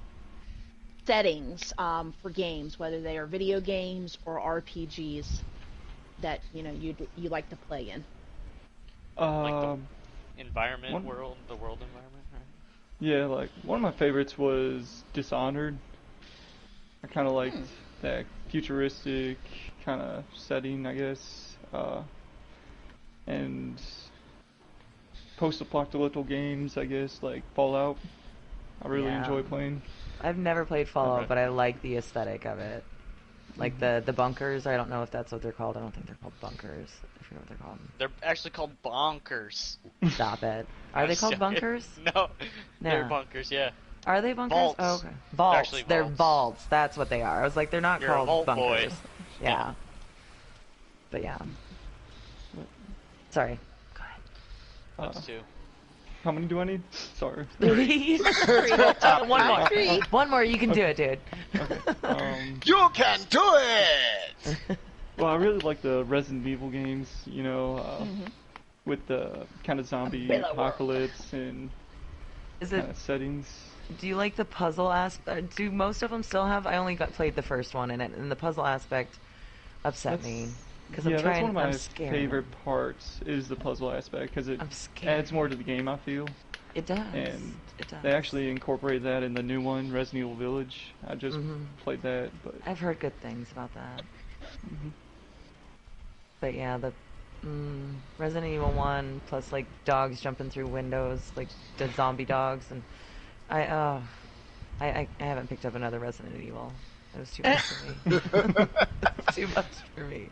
settings for games, whether they are video games or RPGs that you like to play in? Like the environment, the world environment, right? Yeah, one of my favorites was Dishonored. I kind of liked that futuristic kind of setting, I guess, and post-apocalyptic games, I guess, like Fallout. I really enjoy playing. I've never played Fallout, but I like the aesthetic of it. Like the bunkers, I don't know if that's what they're called. I don't think they're called bunkers. I forget what they're called. They're actually called bonkers. Stop it. Are they called bunkers? No, they're bunkers, yeah. Are they bunkers? Vaults. Oh, okay. Vaults. Actually, They're vaults. vaults. That's what they are. I was like, they're not You're a called vault bunkers. boy. Yeah. But yeah. Sorry. Go ahead. That's two. How many do I need? Sorry. 3. Top One more. three. One more. You can do it, dude. You can do it. Well, I really like the Resident Evil games, you know, with the kind of zombie apocalypse and Is kind it? of settings. Do you like the puzzle aspect? Do most of them still have? I only played the first one, and the puzzle aspect upset me because Yeah, I'm trying. that's one of my I'm scared. favorite parts is the puzzle aspect because it I'm scared. adds more to the game, I feel. It does. And it does. they actually incorporate that in the new one, Resident Evil Village. I just played that, but I've heard good things about that. But yeah, the Resident Evil 1 plus like dogs jumping through windows, like the zombie dogs, and I haven't picked up another Resident Evil. It was too much for me. Too much for me.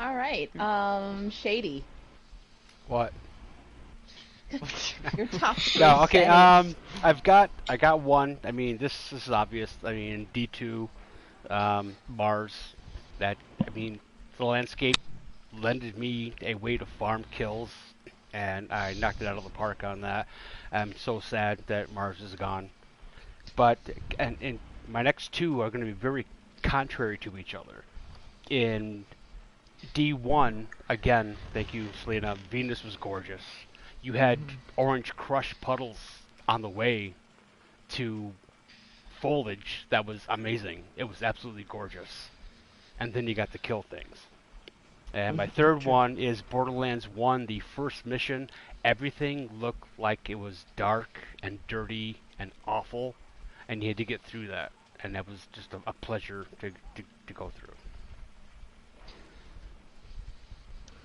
All right. Shady. What? Your top 3 No, okay. settings. I got one. I mean, this is obvious. I mean, D2, Mars. That I mean, the landscape lended me a way to farm kills, and I knocked it out of the park on that. I'm so sad that Mars is gone. But and my next two are going to be very contrary to each other. In D1, again, thank you, Selena. Venus was gorgeous. You had orange crush puddles on the way to foliage that was amazing. It was absolutely gorgeous. And then you got to kill things. And my third one is Borderlands 1, the first mission. Everything looked like it was dark and dirty and awful, and you had to get through that. And that was just a pleasure to go through.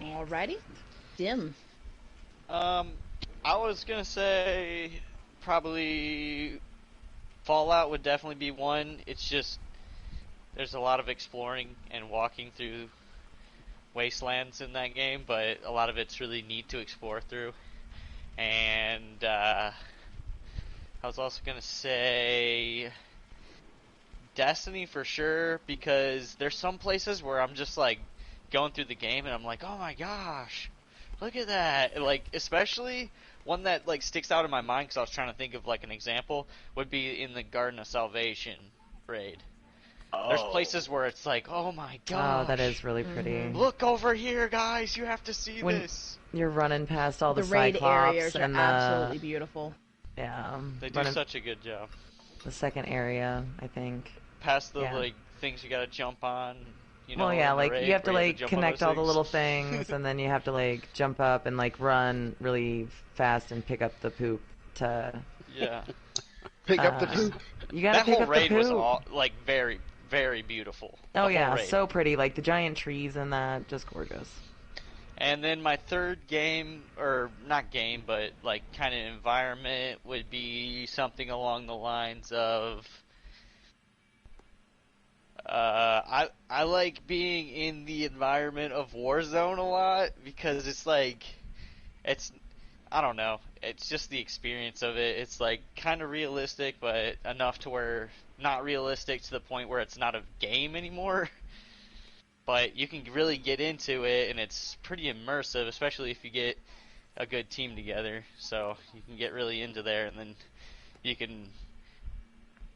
Alrighty. Dim. I was gonna say probably Fallout would definitely be one. It's just there's a lot of exploring and walking through wastelands in that game, but a lot of it's really neat to explore through. And I was also gonna say Destiny for sure, because there's some places where I'm just like going through the game and I'm like, oh my gosh, look at that. And, like, especially one that like sticks out in my mind because I was trying to think of like an example would be in the Garden of Salvation raid. There's places where it's like, oh my gosh. Oh, that is really pretty. Look over here, guys. You have to see When this. you're running past all the raid Cyclops areas are and the absolutely beautiful. yeah, They do running such a good job. the second area, I think. Past the Yeah. like things you gotta jump on. You know, Well, yeah, in the like raid you have to where like jump on connect those all the things. little things, and then you have to like jump up and like run really fast and pick up the poop to. Yeah. Pick up the Uh, poop. You gotta That pick whole up raid the was poop. all like very, very beautiful. The Oh whole yeah, raid. so pretty. Like the giant trees and that, just gorgeous. And then my third game, or not game, but like kind of environment would be something along the lines of I like being in the environment of Warzone a lot because it's like I don't know, it's just the experience of it. It's like kind of realistic, but enough to where not realistic to the point where it's not a game anymore. But you can really get into it, and it's pretty immersive, especially if you get a good team together. So you can get really into there, and then you can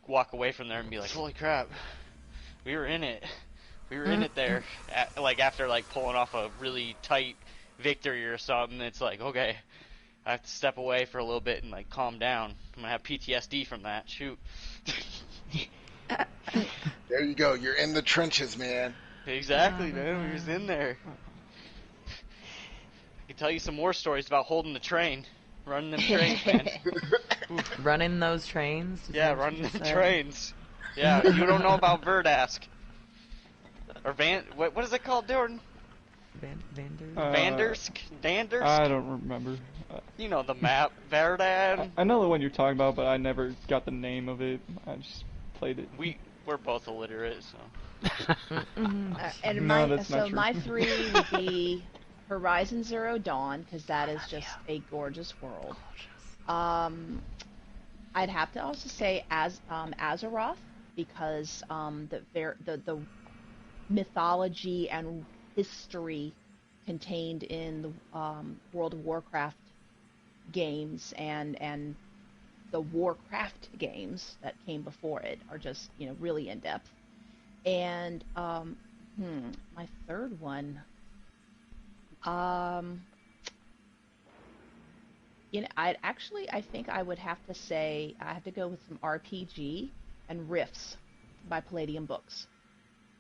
walk away from there and be like, holy crap, we were in it. We were in it there. Like after like pulling off a really tight victory or something, it's like, okay, I have to step away for a little bit and like calm down. I'm going to have PTSD from that. Shoot. There you go. You're in the trenches, man. Exactly, man. We was in there. I can tell you some more stories about holding the train, running them trains, man. Running those trains. is Yeah, that what running you them said? trains. Yeah, you don't know about Verdask or What is it called, Jordan? Vander? Vandersk? Dandersk? I don't remember. You know the map, Verdad. I know the one you're talking about, but I never got the name of it. I just played it. We're both illiterate, so. And No, that's not so true. my 3 would be Horizon Zero Dawn, because that is just a gorgeous world. I'd have to also say Azeroth, because the mythology and history contained in the World of Warcraft games and the Warcraft games that came before it are just, really in depth. And my third one, I think I would have to say I have to go with some RPG and Rifts by Palladium Books.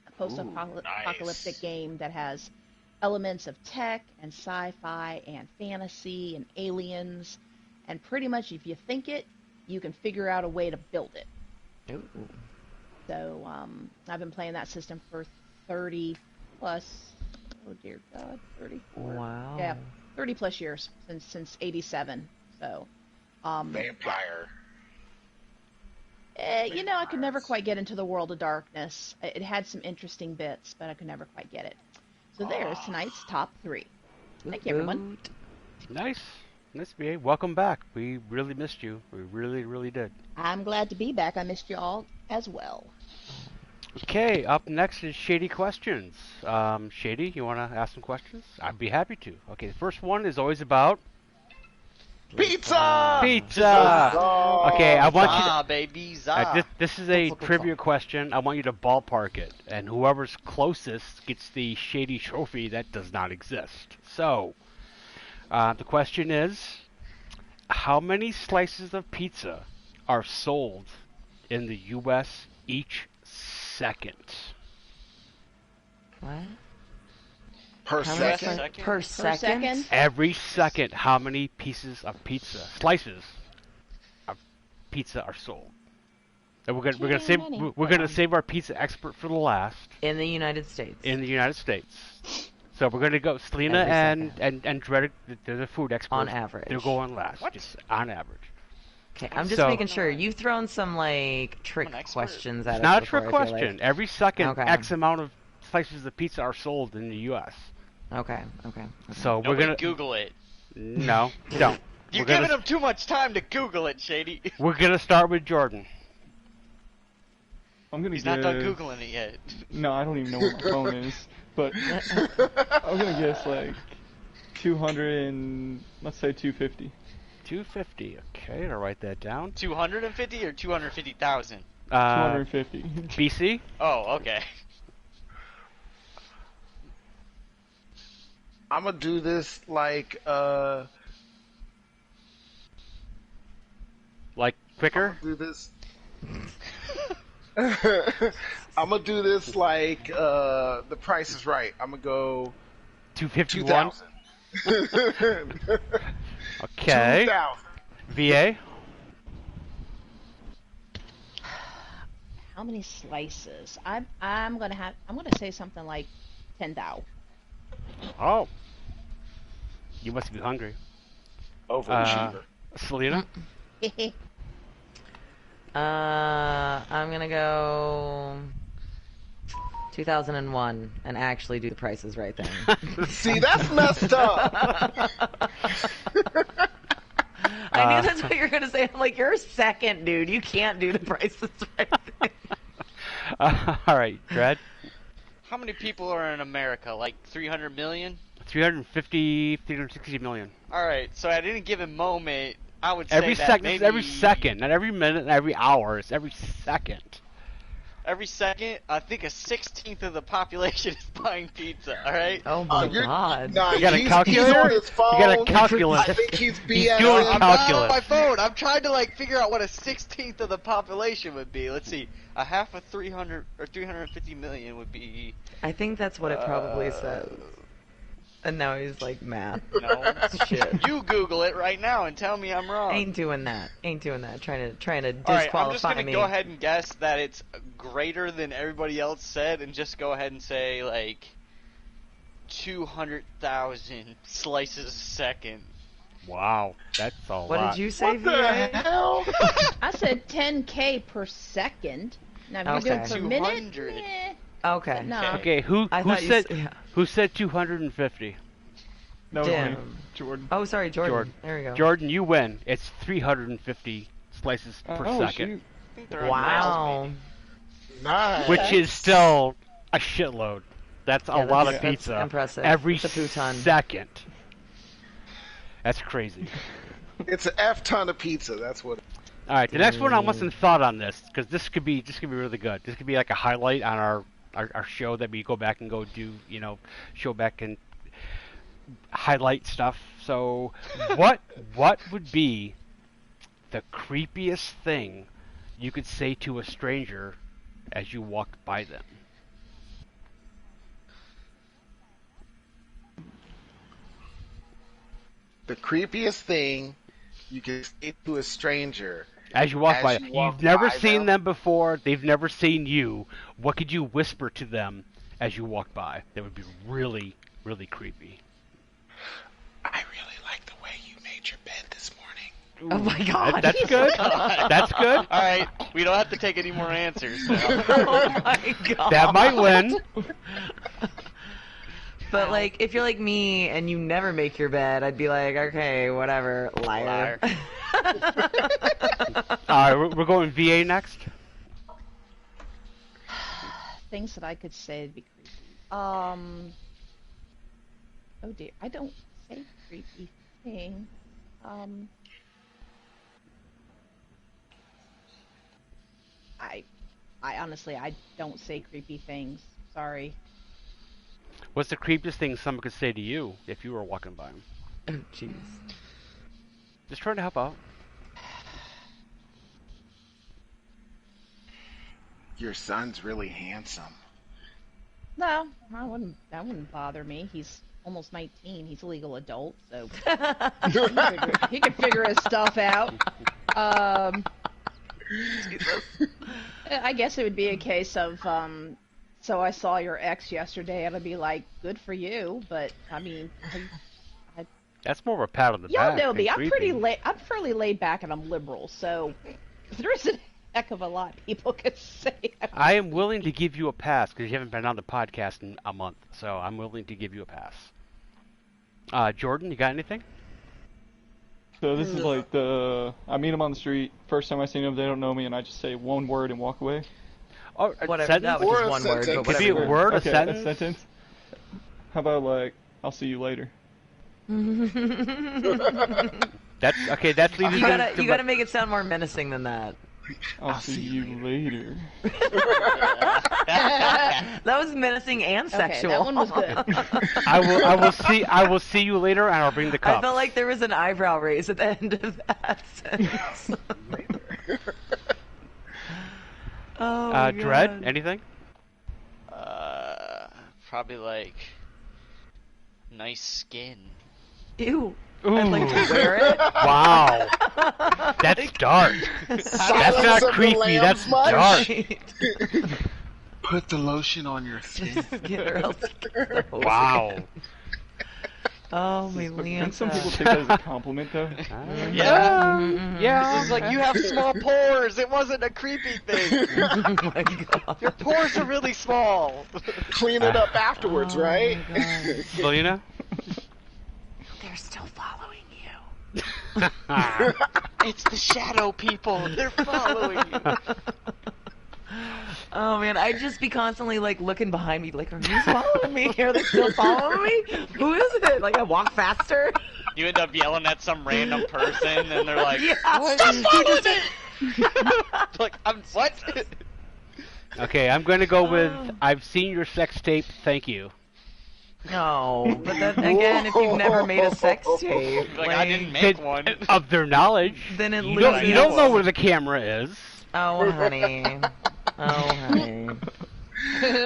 A post-apocalyptic Nice. game that has elements of tech and sci-fi and fantasy and aliens, and pretty much if you think it, you can figure out a way to build it. Ooh. So I've been playing that system for 30 plus, oh dear God, 34. Wow. Yeah, 30 plus years since 87. So, Vampire. I could never quite get into the World of Darkness. It had some interesting bits, but I could never quite get it. So there's tonight's top 3. Thank you, everyone. Nice. Nice, BA. Welcome back. We really missed you. We really, really did. I'm glad to be back. I missed you all as well. Okay, up next is Shady Questions. Shady, you want to ask some questions? I'd be happy to. Okay, the first one is always about Pizza! pizza. Okay, I want you to... Zah, baby, zah. This is a trivia question. I want you to ballpark it, and whoever's closest gets the Shady trophy that does not exist. So, the question is, how many slices of pizza are sold in the U.S. each second? What? Per How many second? Second? Per Per second? second? Every second, how many pieces of pizza, slices of pizza are sold? And we're gonna Too save many. we're gonna save our pizza expert for the last In the United States. in the United States. So we're gonna go Selena Every and Dreddick, they're the food experts. On average. They're going last. What? Just on average. Okay, I'm just So- making sure. You've thrown some, trick I'm an expert. questions at It's us not a before, trick I feel question. Every second, Okay. X amount of slices of pizza are sold in the U.S. Okay. So we're Nobody gonna Google it. no, don't. You're We're gonna- giving them too much time to Google it, Shady. We're gonna start with Jordan. I'm gonna He's guess. not done Googling it yet. No, I don't even know where my phone is. But I'm gonna guess 200 and let's say 250. 250. Okay, I'll write that down. 250 or 250,000? 250. BC. Oh, okay. I'm gonna do this Like quicker. do this. I'm gonna do this like The Price is Right. I'm gonna go 251. 2,000. Okay. 2,000. VA. How many slices? I'm gonna say something like 10,000. Oh. You must be hungry. Overachiever. Selena. I'm gonna go 2001 and actually do the prices right thing. See, that's messed up. I knew that's what you were gonna say. I'm like, you're a second, dude. You can't do the prices right thing. All right, Dred. How many people are in America? Like 300 million? 350, 360 million. Alright, so at any given moment, I would say Every that second, maybe every second, not every minute, not every hour. It's every second. every second, I think a 16th of the population is buying pizza, alright? Oh my You're- god. Nah, You got a he's calculator? on his phone. You got a calculator? I think he's He's BS. doing I'm not on calculus. my phone. I'm trying to figure out what a 16th of the population would be. Let's see. A half of 300 or 350 million would be I think that's what it probably says. And now he's like, math. no Shit. You Google it right now and tell me I'm wrong. Ain't doing that. Trying to All right, disqualify I'm just gonna me. go ahead and guess that it's greater than everybody else said, and just go ahead and say 200,000 slices a second. Wow, that's a What lot. did you say, What the VA? hell? I said 10K per second. Now if you're Okay. doing per minute, 200. meh. Okay. No. Okay, who I thought you said yeah. who said 250? That was me, Damn. Jordan. Oh, sorry, Jordan. Jordan. There we go. Jordan, you win. It's 350 slices per Oh, second, shoot. I think they're on Wow. Miles, Nice. which is still a shitload. That's a Yeah, lot of that's pizza. impressive. Every It's a futon. second. That's crazy. It's an F ton of pizza. That's what. All right, the next one I want some thought on this because this could be really good. This could be like a highlight on our show that we go back and go do, show back and highlight stuff. So, what would be the creepiest thing you could say to a stranger as you walk by them? The creepiest thing you can say to a stranger As you walk as by, you walk you've never by seen them? them before. They've never seen you. What could you whisper to them as you walk by? That would be really, really creepy. I really like the way you made your bed this morning. Oh my god. That's good. That's good. All right, we don't have to take any more answers. Now. Oh my god. That might win. But like, if you're like me and you never make your bed, I'd be like, okay, whatever, liar. All right, we're going VA next. Things that I could say to be creepy. Oh dear, I don't say creepy things. I honestly, I don't say creepy things. Sorry. What's the creepiest thing someone could say to you if you were walking by them? Oh, jeez. Just trying to help out. Your son's really handsome. No, that wouldn't bother me. He's almost 19. He's a legal adult, so he can figure his stuff out. I guess it would be a case of, so I saw your ex yesterday, and I'd be like, good for you, but, I mean... That's more of a pat on the Y'all back. know than me. creepy. I'm fairly laid back, and I'm liberal, so there isn't a heck of a lot people could say. I am willing to give you a pass because you haven't been on the podcast in a month, so I'm willing to give you a pass. Jordan, you got anything? So this is like I meet them on the street. First time I see them, they don't know me, and I just say one word and walk away. Oh, a Whatever. sentence? That was Or just a one word, sentence. but Could be a whatever. word, Okay, a sentence? a sentence. How about like, I'll see you later. That's okay. That's leaving. You gotta make it sound more menacing than that. I'll see you later. That was menacing and Okay, sexual. that one was good. I will see you later, and I'll bring the cup. I felt like there was an eyebrow raise at the end of that sentence. Oh, my Dread, God. anything? Probably like nice skin. Ew. Ooh. I'd like to wear it. Wow, that's dark. That's Silence not of the creepy. lambs That's much? dark. Put the lotion on your skin. Get her else. Wow. Oh, my Can some people Lanta. take that as a compliment though? Yeah. Yeah. It's like, you have small pores. It wasn't a creepy thing. Oh, my God. Your pores are really small. Clean it up afterwards, Oh, right? my God. Selena? They're still following you. It's the shadow people. They're following you. Oh man, I'd just be constantly like looking behind me, like, are you following me? Are they still following me? Who is it? Like, I walk faster. You end up yelling at some random person, and they're like, Yeah. "What? Who just it?" Like, what? Okay, I'm going to go with I've seen your sex tape, thank you. No, but then again, if you've never made a sex tape, Like, I didn't make It- one. Of their knowledge. Then it You don't loses. know where the camera is. Oh honey, oh honey.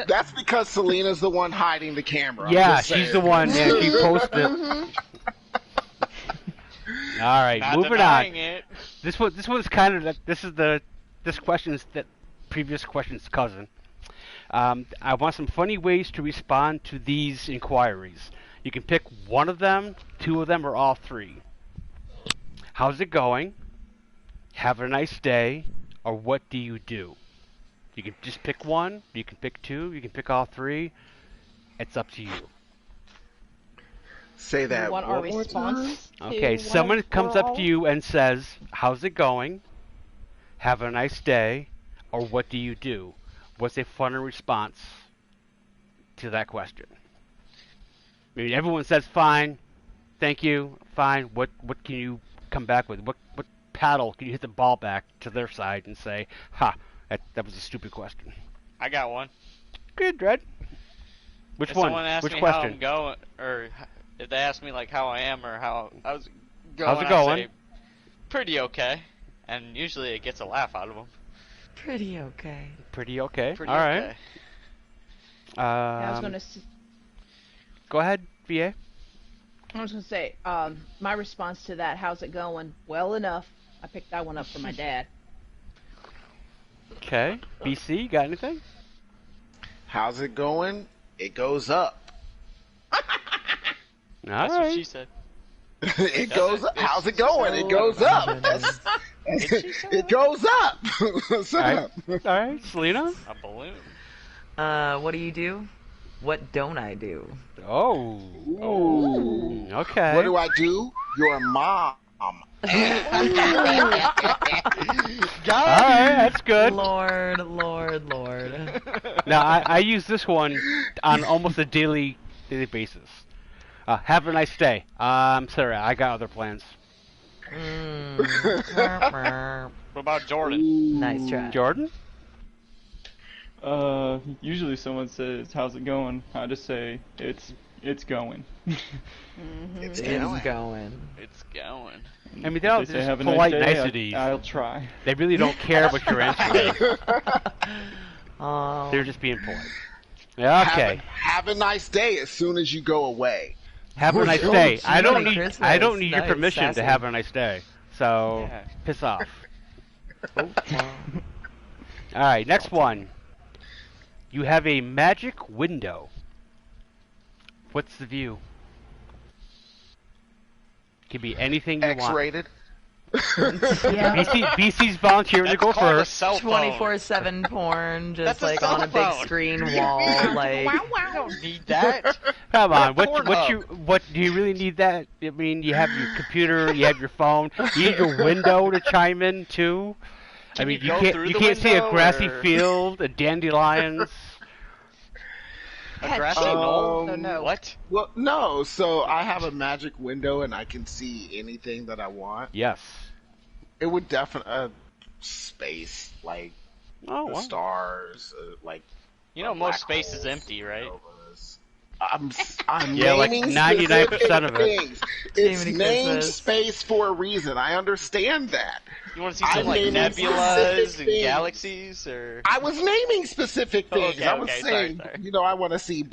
That's because Selena's the one hiding the camera. I'm Yeah, just she's saying. the one. Yeah, she posted. All right, Not moving denying on. it. This one's kind of this question's that previous question's cousin. I want some funny ways to respond to these inquiries. You can pick one of them, two of them, or all three. How's it going? Have a nice day, or what do you do? You can just pick one. You can pick two. You can pick all three. It's up to you. Say that You want our one more time. response? to Okay, one someone of- comes or up all? to you and says, "How's it going? Have a nice day," or "What do you do?" What's a funny response to that question? I mean, everyone says, "Fine, thank you, fine." What can you come back with? What paddle can you hit the ball back to their side and say, "Ha, that was a stupid question." I got one. Good, Dredd. Which If one? someone asks Which me question? how I'm going, or if they ask me like how I am or how I was going, How's it I going? say pretty okay, and usually it gets a laugh out of them. Pretty okay. Pretty okay. Pretty All right. okay. I was gonna. Go ahead, VA. I was gonna say. My response to that. How's it going? Well enough. I picked that one up for my dad. Okay. BC, got anything? How's it going? It goes up. That's what she said. It Does goes it? up. How's it going? It goes up. It goes up. What's All up? right. All right, Selena. A balloon. What do you do? What don't I do? Oh. Ooh. Okay. What do I do? Your mom. All right, that's good. Lord. Now I use this one on almost a daily basis. Have a nice day. Sorry, I got other plans. Mm. What about Jordan? Nice try. Jordan? Usually someone says, "How's it going?" I just say, "It's going." It's It's going. going. It's going. I mean, they're all If they say, just "Have a polite nice day," niceties. I'll try. They really don't care what your answer is. Oh. They're just being polite. Yeah, okay. Have a nice day as soon as you go away. Have a nice Oh, day. gee, I don't Merry need Christmas. your Nice, permission sassy. to have a nice day. So Yeah. piss off. Oh, wow. All right, next one. You have a magic window. What's the view? Could be anything you want. X-rated. Yeah. BC's volunteering to That's go called a first. cell phone. 24/7 porn, just That's a like cell on a big phone. screen wall, like. You don't need that. Come on, Pornhub. what do you really need that? I mean, you have your computer, you have your phone, you need your window to chime in too. Can I mean, you go through you the can't see a window, grassy or- field, a dandelions. A grassy Um, knoll? Oh, no. What? Well, no. So I have a magic window and I can see anything that I want. Yes. It would definitely space, like Oh, the wow. stars, like You know, black most space is holes, empty, right? supernnovas. I'm Yeah, like naming 99% of it. specific things. It's Jiminy named Christmas. space for a reason. I understand that. You want to see I'm some like naming nebulas specific and things. galaxies, or I was naming specific Oh, things. okay, I was okay, saying, sorry. you know, I want to see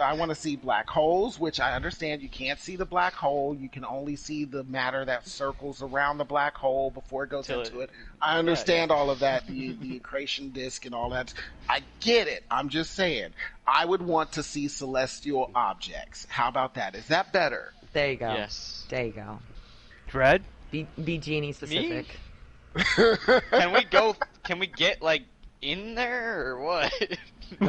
I want to see black holes, which I understand you can't see the black hole. You can only see the matter that circles around the black hole before it goes Till into it- it. I understand all of that, the accretion disk and all that. I get it. I'm just saying, I would want to see celestial objects. How about that? Is that better? There you go. yes. There you go. Dread? Be genie specific. Can we go? Can we get like in there or what?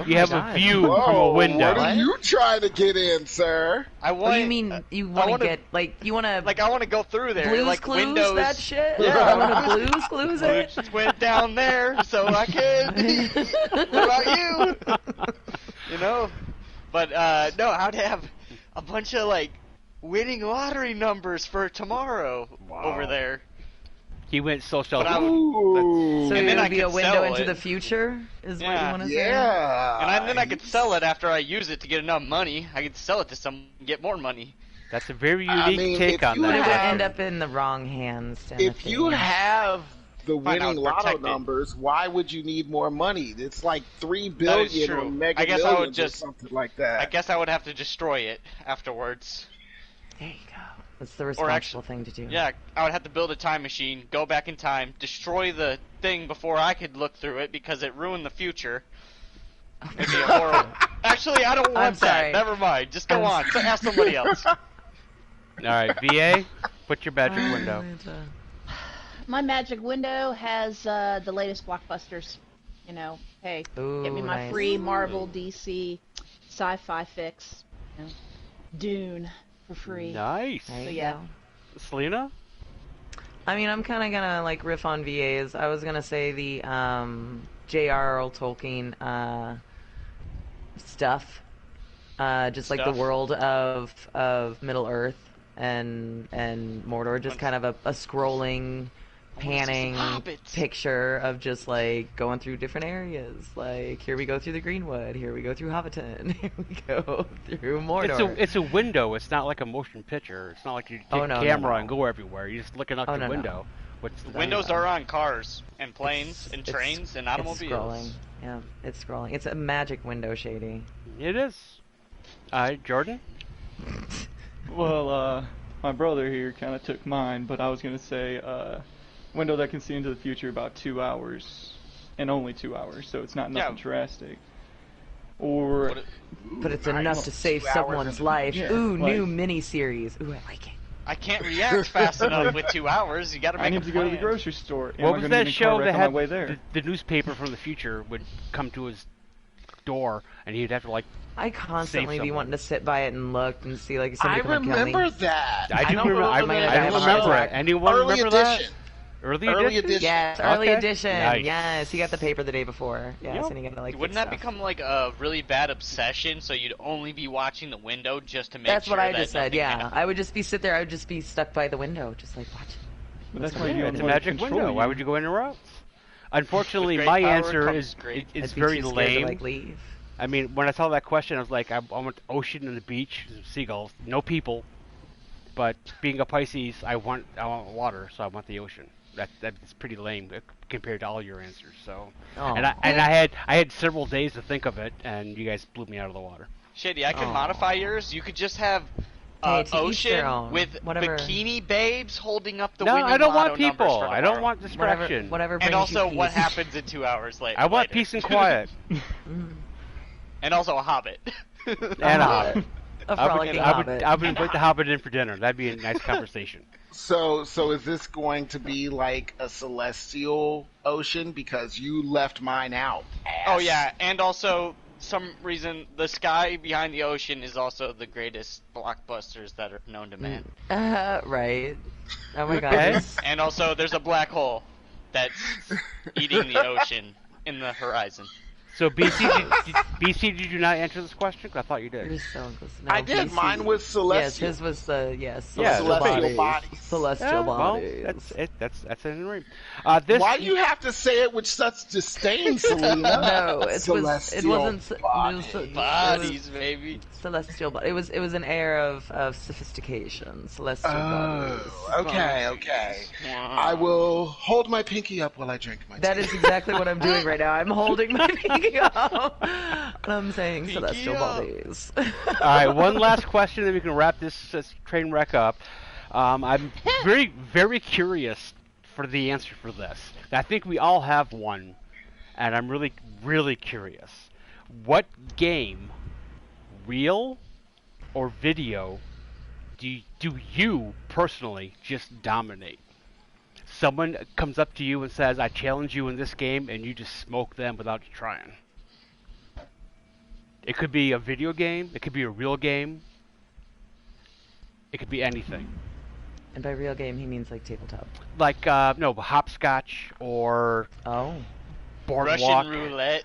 You have a God. view Whoa, from a window. What are you trying to get in, sir? I want. What do you mean you want to wanna- get like you want to Like I want to go through there. Blues like Clues windows. that shit? Yeah. You want to Blues Clues it? Just went down there so I could. What about you? You know, but no, I'd have a bunch of like winning lottery numbers for tomorrow over there. He went social. But I would- Ooh. So And it then would I be a could window sell into it. the future, is what Yeah. you want to say? Yeah. And then I could sell it after I use it to get enough money. I could sell it to someone and get more money. That's a very I unique mean, take if on you But that. it would have- end up in the wrong hands, Timothy. If you have the Fine, I winning would lotto protect it. numbers, why would you need more money? It's like 3 That billion is true. or mega I guess I would millions just- or something like that. I guess I would have to destroy it afterwards. There you go. That's the Or responsible actually, thing to do. Yeah, I would have to build a time machine, go back in time, destroy the thing before I could look through it because it ruined the future. It'd be a horrible. Actually, I don't want I'm sorry. that. Never mind. Just go I'm on. So ask somebody else. All right, VA, what's your magic window? My magic window has the latest blockbusters. You know, hey, Ooh, get me my nice. free Marvel, DC, sci-fi fix. You know, Dune for free. Nice. There you So, yeah. go. Selena? I mean, I'm kind of gonna like riff on VAs. I was gonna say the J.R.R. Tolkien stuff, just like the Stuff? world of Middle Earth, and Mordor just kind of a scrolling, panning hobbits. picture of just like going through different areas. Like here we go through the Greenwood, here we go through Hobbiton, here we go through Mordor. It's a window. It's not like a motion picture. It's not like you take a camera and go everywhere. You're just looking out the window. Windows are on cars and planes and trains and automobiles. It's scrolling. Yeah, it's scrolling. It's a magic window, Shady. It is. Jordan? Well, my brother here kind of took mine, but I was going to say window that can see into the future about 2 hours, and only 2 hours, so it's not nothing drastic. Or, but it's enough to save someone's life. Yeah, Ooh, like, new mini-series. Ooh, I like it. I can't react fast enough with 2 hours. You got to make I need to go to the grocery store. What was that show that had the newspaper from the future would come to his door, and he'd have to like. I constantly be wanting to sit by it and look and see like somebody come remember kill me. that. I do remember. I remember it. Anyone Early remember edition. that? Early edition? Yes, early Okay. edition. Nice. Yes, he got the paper the day before. Yes, Yep. and he got to like. Wouldn't fix that stuff. become like a really bad obsession? So you'd only be watching the window just to make That's sure what I that just said. nothing Yeah, happened. I would just be I would just be stuck by the window, just like watching. But that's why Yeah, you it's a want to magic control window. Why you. would you go anywhere else? Unfortunately, With my great power answer comes is great- it's I'd be very too scared to, lame. like, leave. I mean, when I saw that question, I was like, I want ocean and the beach, seagulls, no people. But being a Pisces, I want water, so I want the ocean. That's pretty lame compared to all your answers. So, Oh. and I had several days to think of it, and you guys blew me out of the water. Shady, I could Aw. modify yours. You could just have Hey, to each their ocean own. with Whatever. bikini babes holding up the No, winning I don't want lotto numbers people. for I don't tomorrow. want distraction. Whatever And brings also, you what peace. happens in 2 hours later? I want peace and quiet. And also a hobbit. And a hobbit. A frolicking hobbit. I would invite the hobbit in for dinner. That'd be a nice conversation. So is this going to be like a celestial ocean? Because you left mine out. Oh yeah, and also some reason the sky behind the ocean is also the greatest blockbusters that are known to man. Right. Oh my god. Okay. this- And also there's a black hole that's eating the ocean in the horizon. So BC, did you not answer this question? 'Cause I thought you You're did. so close. No, I did. BC. Mine was Yes, celestial. his was Yeah, celestial celestial bodies. Celestial Yeah, well, bodies. that's it. That's an ring. This Why do you have to say it with such disdain, Selena? No, it Celestial wasn't. Bodies, baby. Celestial, but it was an air of sophistication. Celestial bodies. Okay. I will hold my pinky up while I drink my tea. That is exactly what I'm doing right now. I'm holding my pinky up. And I'm saying Pinky celestial up. bodies. All right, one last question, then we can wrap this train wreck up. I'm very, very curious for the answer for this. I think we all have one, and I'm really, really curious. What game, real or video, do you personally just dominate? Someone comes up to you and says, "I challenge you in this game," and you just smoke them without trying. It could be a video game. It could be a real game. It could be anything. And by real game, he means like tabletop. Like, no, hopscotch or Oh. boardwalk. Russian roulette.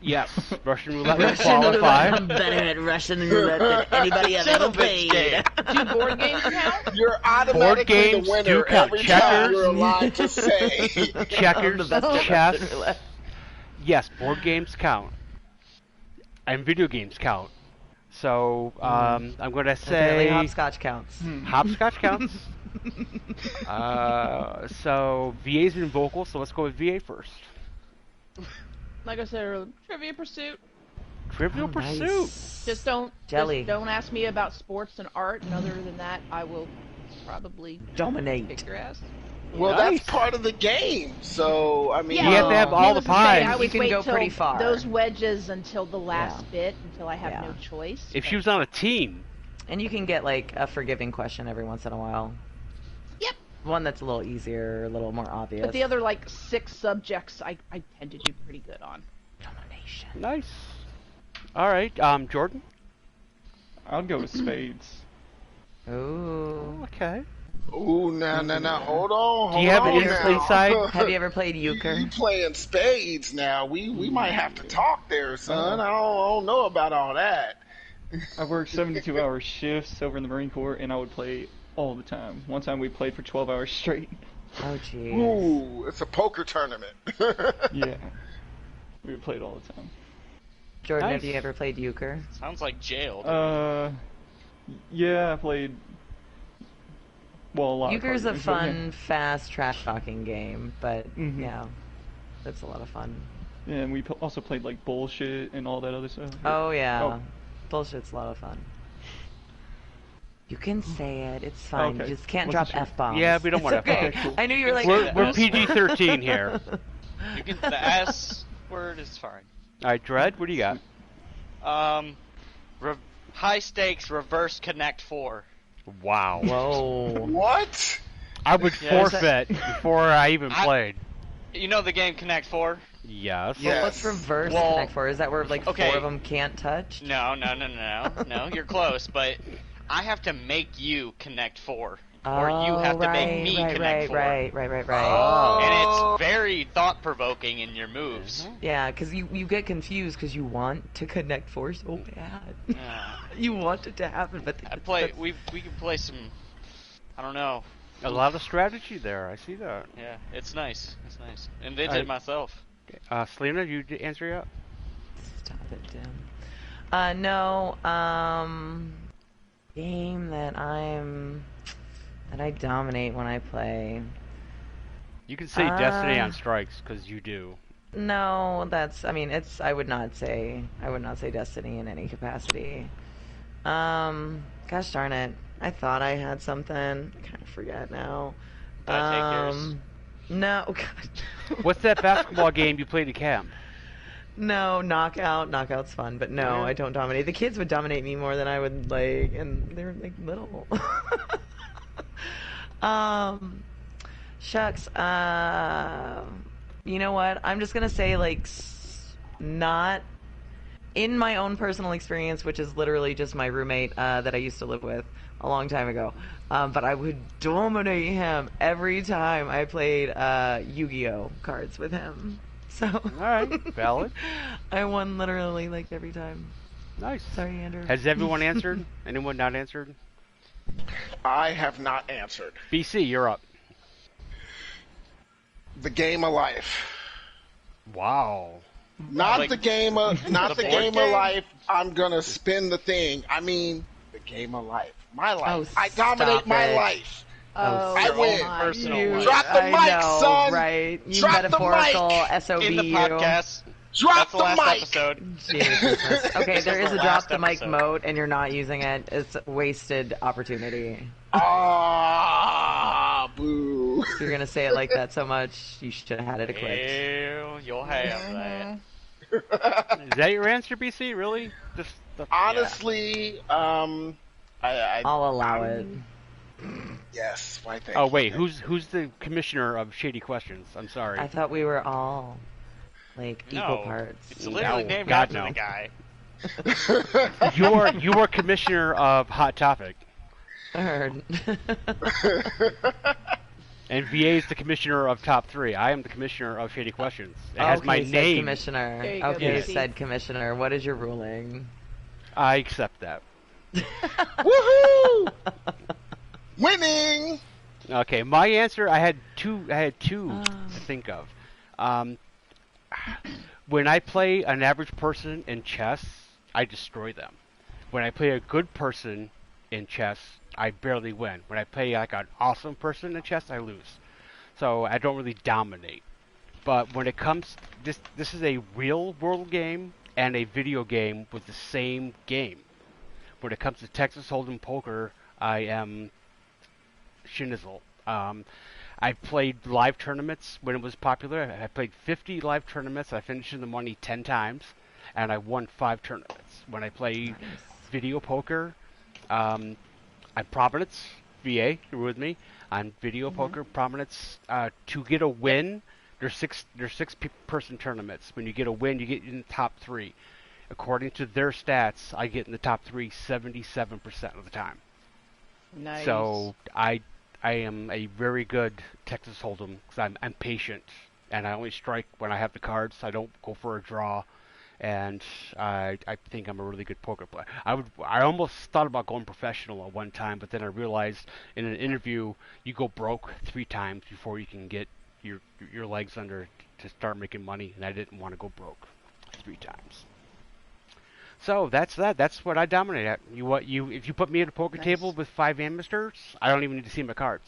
Yes, Russian roulette would qualify. I'm better at Russian roulette than anybody I've ever Gentleman's game. played. Do board games count? You're automatically games the winner do count. every Checkers. time you're allowed to say. Checkers, I'm the best at chess. Russian roulette. Yes, board games count. And video games count. So, I'm going to Apparently say... hopscotch counts. Hopscotch counts. So, VA's been vocal, so let's go with VA first. Like I said earlier, Trivia Pursuit. Trivial Oh, Pursuit. nice. Just don't Jelly. don't ask me about sports and art, and other than that, I will probably Dominate. kick your ass. Well, Nice. that's part of the game. So, I mean, You have to have all the needless to say, pies. I You always can wait go till pretty far. those wedges until the last Yeah. bit, until I have Yeah. no choice. If she was on a team, And you can get like a forgiving question every once in a while. Yep. One that's a little easier, a little more obvious. But the other like 6 subjects, I tend to do pretty good on. Domination. nice. All right, Jordan. I'll go with spades. Ooh. Okay. ooh, no, hold on. Do you have hold an on now. inside? Have you ever played euchre? You playing spades now? We might have to talk there, son. I don't know about all that. I worked 72-hour shifts over in the Marine Corps, and I would play all the time. One time we played for 12 hours straight. Oh, jeez. Ooh, it's a poker tournament. Yeah, we played all the time. Jordan, Nice. have you ever played euchre? Sounds like jail. Yeah, I played. Well, a lot. Euchre's of a card games, fun, fast, trash-talking game, but Mhm. yeah, that's a lot of fun. Yeah, and we also played like bullshit and all that other stuff. Oh yeah, Oh. bullshit's a lot of fun. You can say it. It's fine. Okay. You just can't Wasn't drop sure. f-bombs. Yeah, we don't want It's okay. F-bombs. Okay, cool. I knew you were like. We're PG-13 here. You can, the S word is fine. All right, Dread, what do you got? High stakes reverse connect 4. Wow. Whoa. What? I would Yeah. forfeit before I even played. You know the game Connect 4? Yes. Yeah. What's reverse Well, connect for? Is that where like okay. 4 of them can't touch? No, you're close, but I have to make you connect 4. Or you have to make me connect 4. Right. Oh. And it's very thought-provoking in your moves. Yeah, because you get confused because you want to connect 4 so bad. Yeah. You want it to happen, but We can play some, I don't know. A lot of strategy there. I see that. Yeah, it's nice. It's nice. Invented Alright. myself. Selena, you answer yet? Stop it, Tim. No. Game that I dominate when I play. You can say Destiny on strikes because you do. No, I mean, I would not say Destiny in any capacity. Gosh darn it. I thought I had something. I kind of forget now. Did I take yours? No, God. What's that basketball game you played at camp? No, Knockout. Knockout's fun, but no, Yeah. I don't dominate. The kids would dominate me more than I would, like, and they were, like, little. Shucks. You know what? I'm just gonna say, like, not in my own personal experience, which is literally just my roommate that I used to live with a long time ago. But I would dominate him every time I played Yu-Gi-Oh cards with him. So. All right, valid. I won literally like every time. Nice. Sorry, Andrew. Has everyone answered? Anyone not answered? I have not answered. BC, you're up. The game of life. Wow. Not Like, the game of the board game of game? life. I'm gonna spin the thing. I mean the game of life. My life. Oh, I dominate stop my it. life. Oh, I your win. own personal You- life. Drop the I mic, know, son. right? You Drop the metaphorical mic. SOB. In the you. podcast. Drop That's the last mic. episode. Jesus. Okay, This there is is the a drop last the mic episode. mode, and you're not using it. It's wasted opportunity. Ah, boo. If you're gonna say it like that so much, you should have had it equipped. Ew, you'll have that. Is that your answer, BC? Really? Just the... Honestly, I'll allow it. yes. Why? Thank Oh you. wait, who's the commissioner of Shady Questions? I'm sorry. I thought we were all like equal No, parts. it's literally No, named God, after no. the guy. You're commissioner of Hot Topic, I heard. and VA is the commissioner of Top 3. I am the commissioner of Shady Questions. It has okay, my said name. commissioner. There you go, Okay, Yes. said commissioner. What is your ruling? I accept that. Woohoo! Winning. Okay, my answer. I had two Oh. to think of. When I play an average person in chess, I destroy them. When I play a good person in chess, I barely win. When I play like an awesome person in chess, I lose. So I don't really dominate. But when it comes, this is a real world game and a video game with the same game. When it comes to Texas Hold'em poker, I am Shinizzle. I played live tournaments when it was popular. I played 50 live tournaments. I finished in the money 10 times, and I won 5 tournaments. When I play video poker, I'm Providence, VA. You're with me on video poker. Providence. To get a win, there's six person tournaments. When you get a win, you get in the top 3. According to their stats, I get in the top 3 77% of the time. Nice. So I am a very good Texas Hold'em because I'm patient and I only strike when I have the cards. I don't go for a draw, and I think I'm a really good poker player. I almost thought about going professional at one time, but then I realized in an interview you go broke 3 times before you can get your legs under to start making money, and I didn't want to go broke 3 times. So that's that. That's what I dominate at. If you put me at a poker Nice. table with 5 amateurs, I don't even need to see my cards.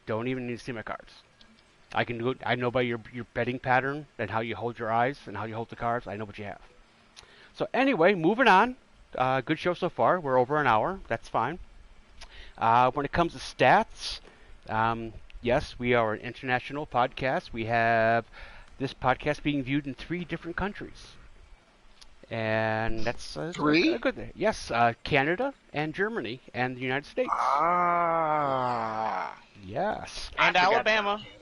Don't even need to see my cards. I can do it. I know by your betting pattern and how you hold your eyes and how you hold the cards. I know what you have. So anyway, moving on. Good show so far. We're over an hour. That's fine. When it comes to stats, yes, we are an international podcast. We have this podcast being viewed in 3 different countries. And that's 3? a good thing. Yes, Canada and Germany and the United States. Ah. Yes. And I forgot Alabama. about Canada.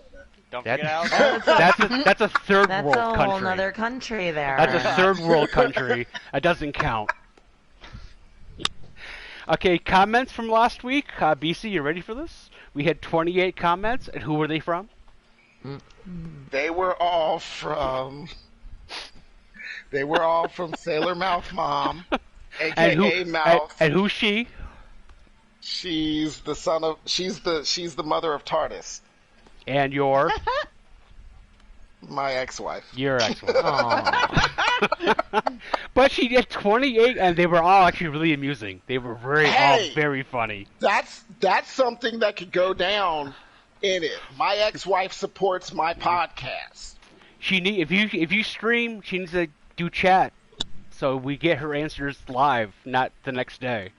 Don't That- forget Alabama. That's a third That's world a country. whole nother country there. That's a third world country. That doesn't count. Okay, comments from last week. BC, you ready for this? We had 28 comments, and who were they from? They were all from Sailor Mouth Mom, aka Mouth. And who's she? She's the mother of TARDIS, And your ex-wife. ex-wife. Aw. But she did 28, and they were all actually really amusing. They were all very funny. That's something that could go down in it. My ex-wife supports my podcast. If you stream, she needs to do chat, so we get her answers live, not the next day.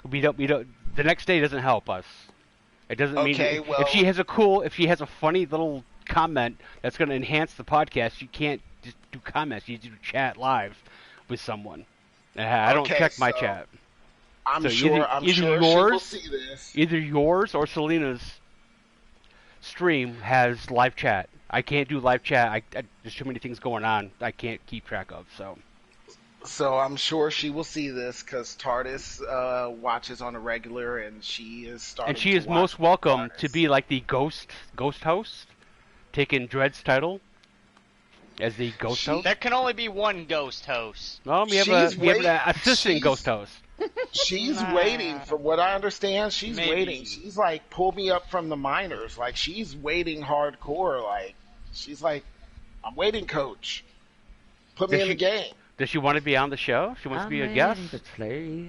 We don't. The next day doesn't help us. It doesn't mean Okay, well- if she has a funny little comment that's going to enhance the podcast, you can't just do comments. You need to do chat live with someone. I don't Okay, check my so- chat. I'm So sure either she will yours- see this. Either yours or Selena's stream has live chat. I can't do live chat. There's too many things going on. I can't keep track of. So I'm sure she will see this because TARDIS watches on a regular, and she is starting. And she to is watch most welcome TARDIS. to be like the ghost host, taking Dread's title as the ghost host. There can only be one ghost host. Well, we have She's an assistant she's- ghost host. She's waiting. From what I understand, she's Maybe. waiting. She's like, pull me up from the minors. Like, she's waiting hardcore. Like, she's like, I'm waiting, coach. Put me Does in the she- game. Does she want to be on the show? She wants to be a I'm guest. ready to play.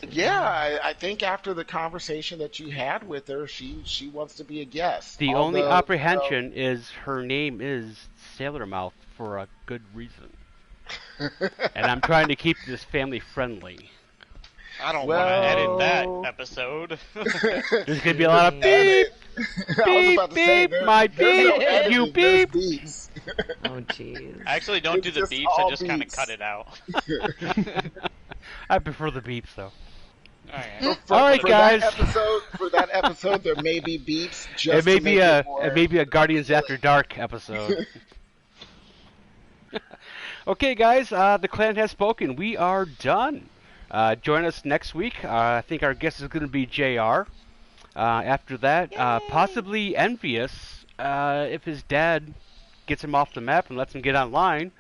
Yeah, I think after the conversation that you had with her, she wants to be a guest. The only Although, apprehension is her name is Sailor Mouth for a good reason. And I'm trying to keep this family friendly. I don't Well- want to edit that episode. There's gonna be a lot of beep, Edit. I was about to say, beep, my there's no beep, editing, you there's beep. beeps. Oh, jeez. I actually don't do It's the just beeps. all I just kind of beeps. cut it out. I prefer the beeps though. Alright. All right, guys. For that episode, there may be beeps. Just It may to be make it may be a Guardians After Dark episode. Okay, guys, the clan has spoken. We are done. Join us next week. I think our guest is going to be JR. After that, possibly Envious, if his dad gets him off the map and lets him get online.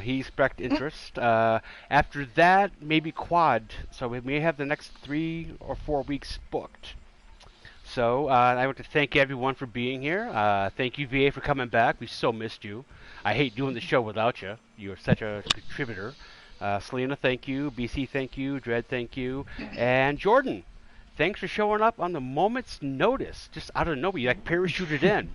He expressed interest. After that, maybe Quad. So we may have the next 3 or 4 weeks booked. So I want to thank everyone for being here. Thank you, VA, for coming back. We so missed you. I hate doing the show without you. You're such a contributor. Selena, thank you. BC, thank you. Dread, thank you. And Jordan, thanks for showing up on the moment's notice. Just out of nowhere, you like parachuted in.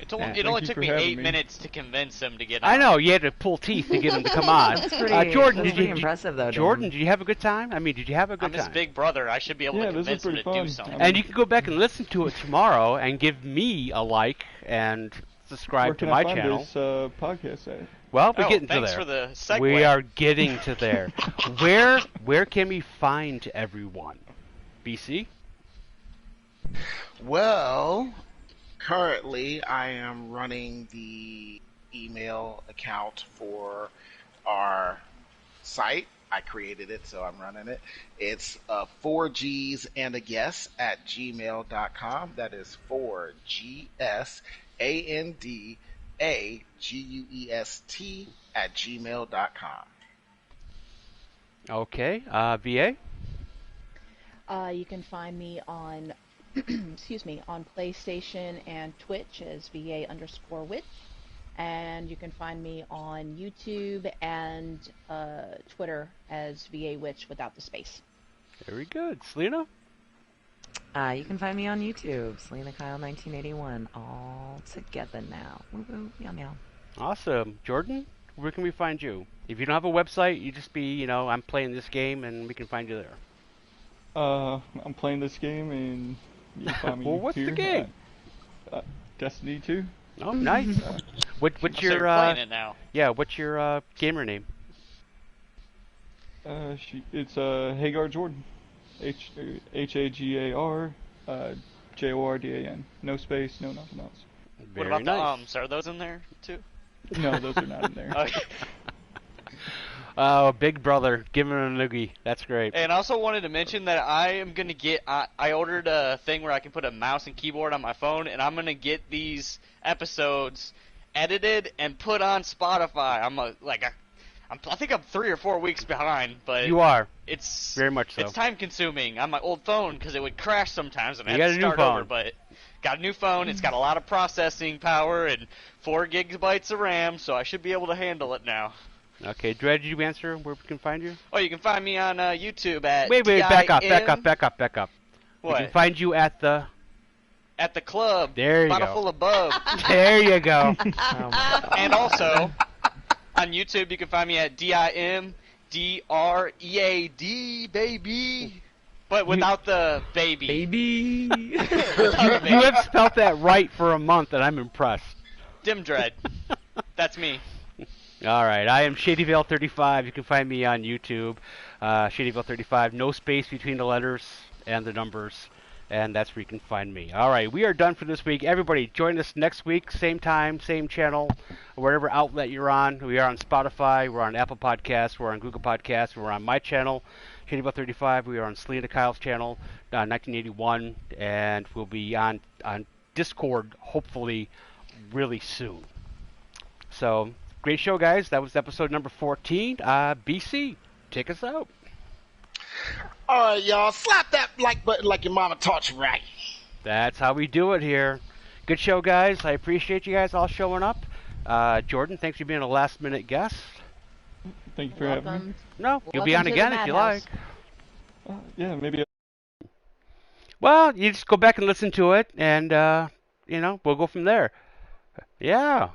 It Yeah. only Thank you took for me having 8 me. minutes to convince him to get on. I know, you had to pull teeth to get him to come on. That's pretty, Jordan, that's did pretty you, impressive, though. Jordan, Dan. did you have a good time? I mean, did you have a good I'm his time? big brother. I should be able Yeah, to this is convince him pretty to do fun. something. And you can go back and listen to it tomorrow and give me a like and subscribe Where to can my I find channel. this podcast at? Well, we're Oh, getting to thanks there. for the segue. We are getting to there. Where can we find everyone? BC? Well, currently I am running the email account for our site. I created it, so I'm running it. It's 4Gs and a guess at gmail.com. That is 4GSAND @gmail.com. Okay. VA. You can find me on, excuse me, on PlayStation and Twitch as VA_Witch. And you can find me on YouTube and Twitter as VA Witch without the space. Very good. Selena. You can find me on YouTube, Selena Kyle 1981, all together now. Woo woo, meow meow. Awesome. Jordan, where can we find you? If you don't have a website, you just be, I'm playing this game, and we can find you there. I'm playing this game, and you can find me Well, what's the here game? at, Destiny 2. Oh, nice. What's So your you're playing it now. what's your gamer name? It's Hagar Jordan. Hagar Jordan. No space, no nothing else. What Very about nice. the ums? Are those in there too? No, those are not in there. Okay. Oh, Big Brother, give him a noogie. That's great. And I also wanted to mention that I am gonna get. I ordered a thing where I can put a mouse and keyboard on my phone, and I'm gonna get these episodes edited and put on Spotify. I think I'm 3 or 4 weeks behind, but You are it's very much so. It's time consuming on my old phone because it would crash sometimes and I You had got to a new start over. phone. But got a new phone. It's got a lot of processing power and 4 gigabytes of RAM, so I should be able to handle it now. Okay, Dred, did you answer where we can find you? Oh, you can find me on YouTube at Wait, back up. We What? can find you at the. At the club. There you Bottle go. full of bub. There you go. Oh my god. And also on YouTube you can find me at DIMDREAD, baby. But without the baby. Baby. you have spelt that right for a month, and I'm impressed. Dimdread. That's me. All right, I am ShadyVale35. You can find me on YouTube, ShadyVale35. No space between the letters and the numbers, and that's where you can find me. All right, we are done for this week. Everybody, join us next week, same time, same channel, whatever outlet you're on. We are on Spotify, we're on Apple Podcasts, we're on Google Podcasts, we're on my channel, ShadyVale35. We are on Selena Kyle's channel, 1981, and we'll be on Discord hopefully really soon. So. Great show, guys. That was episode number 14. BC, take us out. All right, y'all. Slap that like button like your mama taught you right. That's how we do it here. Good show, guys. I appreciate you guys all showing up. Jordan, thanks for being a last-minute guest. Thank you for having me. Welcome. No, you'll be on Welcome to the again if you madhouse. like. Yeah, maybe. Well, you just go back and listen to it, and, we'll go from there. Yeah.